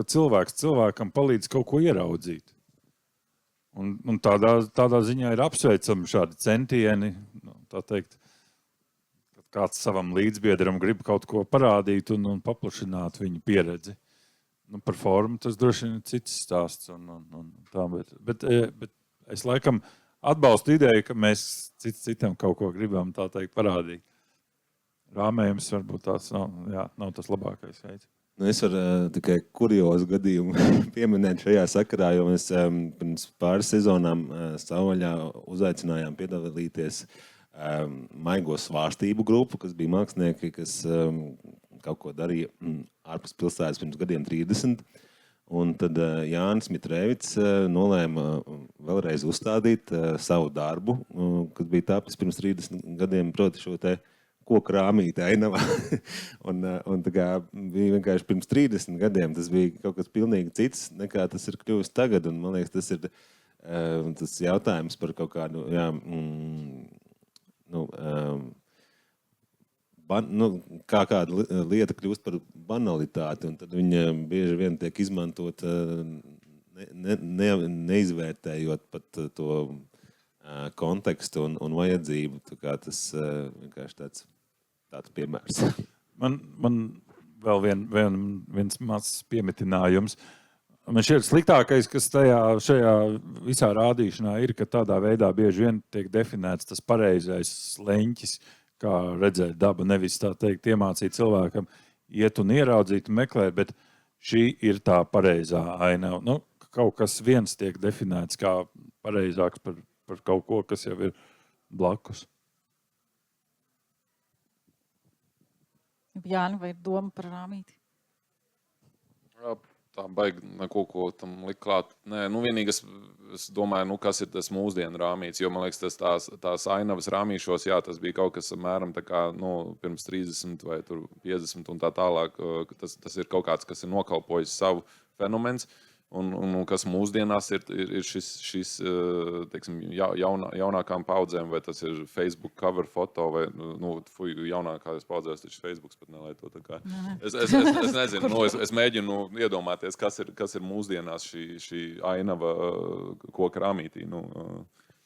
cilvēks cilvēkam palīdz kaut ko ieraudzīt. Un tādā ziņā ir apsveicami šādi centieni, tā teikt, kad kāds savam līdzbiedram grib kaut ko parādīt un paplašināt viņa pieredzi. Par formu tas droši vien ir cits stāsts. Bet es laikam atbalstu ideju, ka mēs citam kaut ko gribam tā teikt parādīt. Rāmējums varbūt tās nav tas labākais veids. Es varu tikai kuriozu gadījumu pieminēt šajā sakarā, jo mēs pirms pāris sezonām Savvaļā uzaicinājām piedalīties maigo svārstību grupu, kas bija mākslinieki, kas kaut ko darīja ārpus pilsētas pirms gadiem 30. Un tad Jānis Mitrēvits nolēma vēlreiz uzstādīt savu darbu, kas bija tāpēc pirms 30 gadiem, proti šo te koku rāmīti ainavā. un tā kā bija vienkārši pirms 30 gadiem, tas bija kaut kas pilnīgi cits, nekā tas ir kļuvis tagad. Un man liekas, tas ir tas jautājums par kaut kādu, kā kāda lieta kļūst par banalitāti, un tad viņa bieži vien tiek izmantot neizvērtējot pat to kontekstu un vajadzību. Tā kā tas vienkārši tāds piemērs. Man vēl viens mazs piemetinājums. Man šķiet sliktākais, kas šajā visā rādīšanā ir, ka tādā veidā bieži vien tiek definēts tas pareizais leņķis, kā redzēt dabu, nevis tā teikt iemācīt cilvēkam iet un ieraudzīt un meklēt, bet šī ir tā pareizā ainava. Kaut kas viens tiek definēts kā pareizāks par kaut ko, kas jau ir blakus. Jāni, vai ir doma par rāmīti? Tā baigi neko ko tam likt klāt. Nē, vienīgi es domāju, kas ir tas mūsdienu rāmīts, jo man liekas, tās ainavas rāmīšos, tas bija kaut kas apmēram tā kā, pirms 30 vai 50 un tā tālāk. Tas ir kaut kāds, kas ir nokalpojis savu fenomens. Un kas mūsdienās ir šis teiksim, jaunākām paudzēm, vai tas ir Facebook cover foto, vai jaunākās paudzēs, taču Facebooks pat nelieto. Es nezinu, es mēģinu iedomāties, kas ir mūsdienās šī ainava koka rāmītī.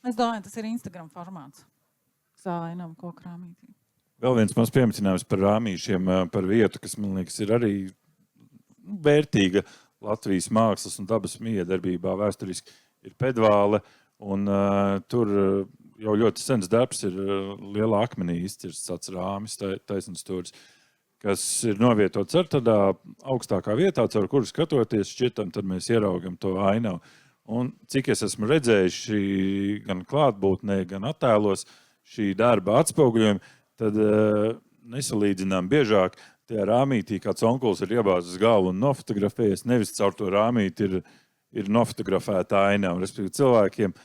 Es domāju, tas ir Instagram formāts. Ainava koka rāmītī. Vēl viens mans piemetinājums par rāmīšiem, par vietu, kas, man liekas, ir arī vērtīga Latvijas mākslas un dabas miedarbībā vēsturiski ir Pedvāle, un tur jau ļoti sens darbs, ir lielā akmenī izcirsts tāds rāmis, taisnstūris, kas ir novietots ar tādā augstākā vietā, caur kuru skatoties šķietam, tad mēs ieraugam to ainavu. Un cik es esmu redzējis gan klātbūtnē, gan attēlos šī darba atspoguļojumi, tad nesalīdzinām biežāk tajā rāmītī, kāds onkulis ir iebāzis galvu un nofotografējies, nevis caur to rāmīti ir nofotografēta ainava. Respektīvi, cilvēkiem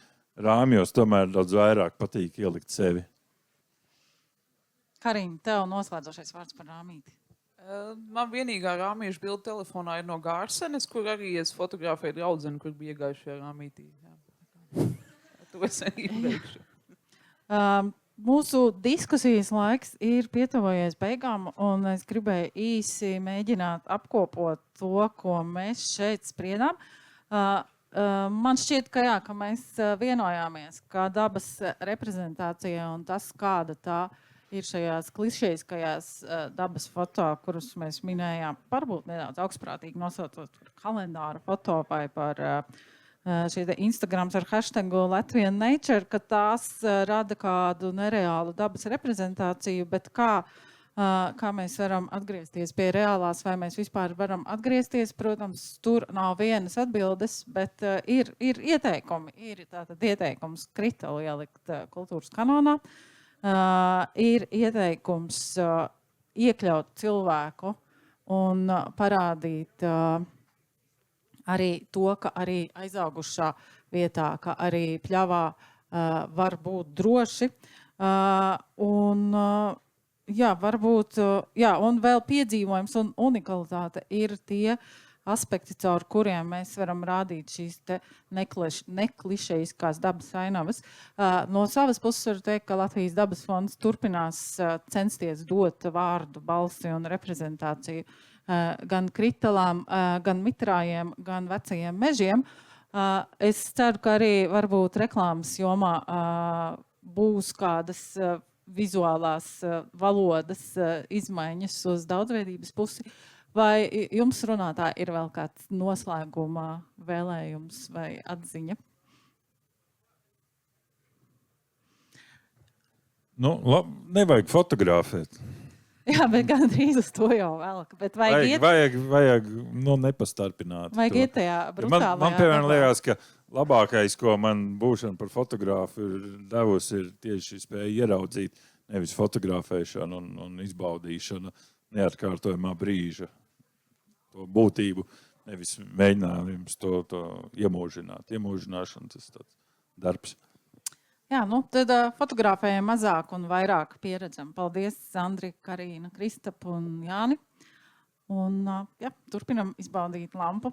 rāmjos tomēr daudz vairāk patīk ielikt sevi. Karīna, tev noslēdzošais vārds par rāmīti. Man vienīgā rāmīša bilde telefonā ir no Gārsenes, kur arī es fotografēju draudzeni, kur bija iegājušajā rāmītī. To es arī beigšu. Mūsu diskusijas laiks ir pietuvojies beigām, un es gribēju īsi mēģināt apkopot to, ko mēs šeit spriedām. Man šķiet, ka mēs vienojāmies, ka dabas reprezentācija un tas, kāda tā ir šajās klišejiskajās dabas foto, kurus mēs minējām, varbūt nedaudz augstprātīgi nosaucot par kalendāra foto vai par šī Instagrams ar hashtagu Latvian Nature, ka tās rada kādu nereālu dabas reprezentāciju, bet kā mēs varam atgriezties pie reālās, vai mēs vispār varam atgriezties, protams, tur nav vienas atbildes, bet ir ieteikumi. Ir tātad ieteikums Kritalu ielikt kultūras kanonā. Ir ieteikums iekļaut cilvēku un parādīt arī to, ka arī aizaugušā vietā, ka arī pļavā var būt droši. Varbūt, un vēl piedzīvojums un unikalitāte ir tie aspekti, caur kuriem mēs varam rādīt šīs neklišejiskās dabas ainavas. No savas puses varu teikt, ka Latvijas dabas fonds turpinās censties dot vārdu, balsi un reprezentāciju gan kritalām, gan mitrājiem, gan vecajiem mežiem. Es ceru, ka arī varbūt reklāmas jomā būs kādas vizuālās valodas izmaiņas uz daudzveidības pusi. Vai jums runātāji ir vēl kāds noslēguma vēlējums vai atziņa? Nevajag fotografēt. Jā, bet gandrīz uz to jau velk. Bet vajag nepastarpināt. Vajag iet tajā brutālajā. Man piemēram liekas, ka labākais, ko man būšana par fotografu ir devusi, ir tieši spēja ieraudzīt nevis fotografēšanu un izbaudīšanu neatkārtojamā brīža. To būtību, nevis mēģinājums to iemūžināt. Iemūžināšana tas tāds darbs. Jā, tad fotografējam mazāk un vairāk pieredzam. Paldies, Andri, Karīna, Kristap un Jāni. Un turpinam izbaudīt lampu.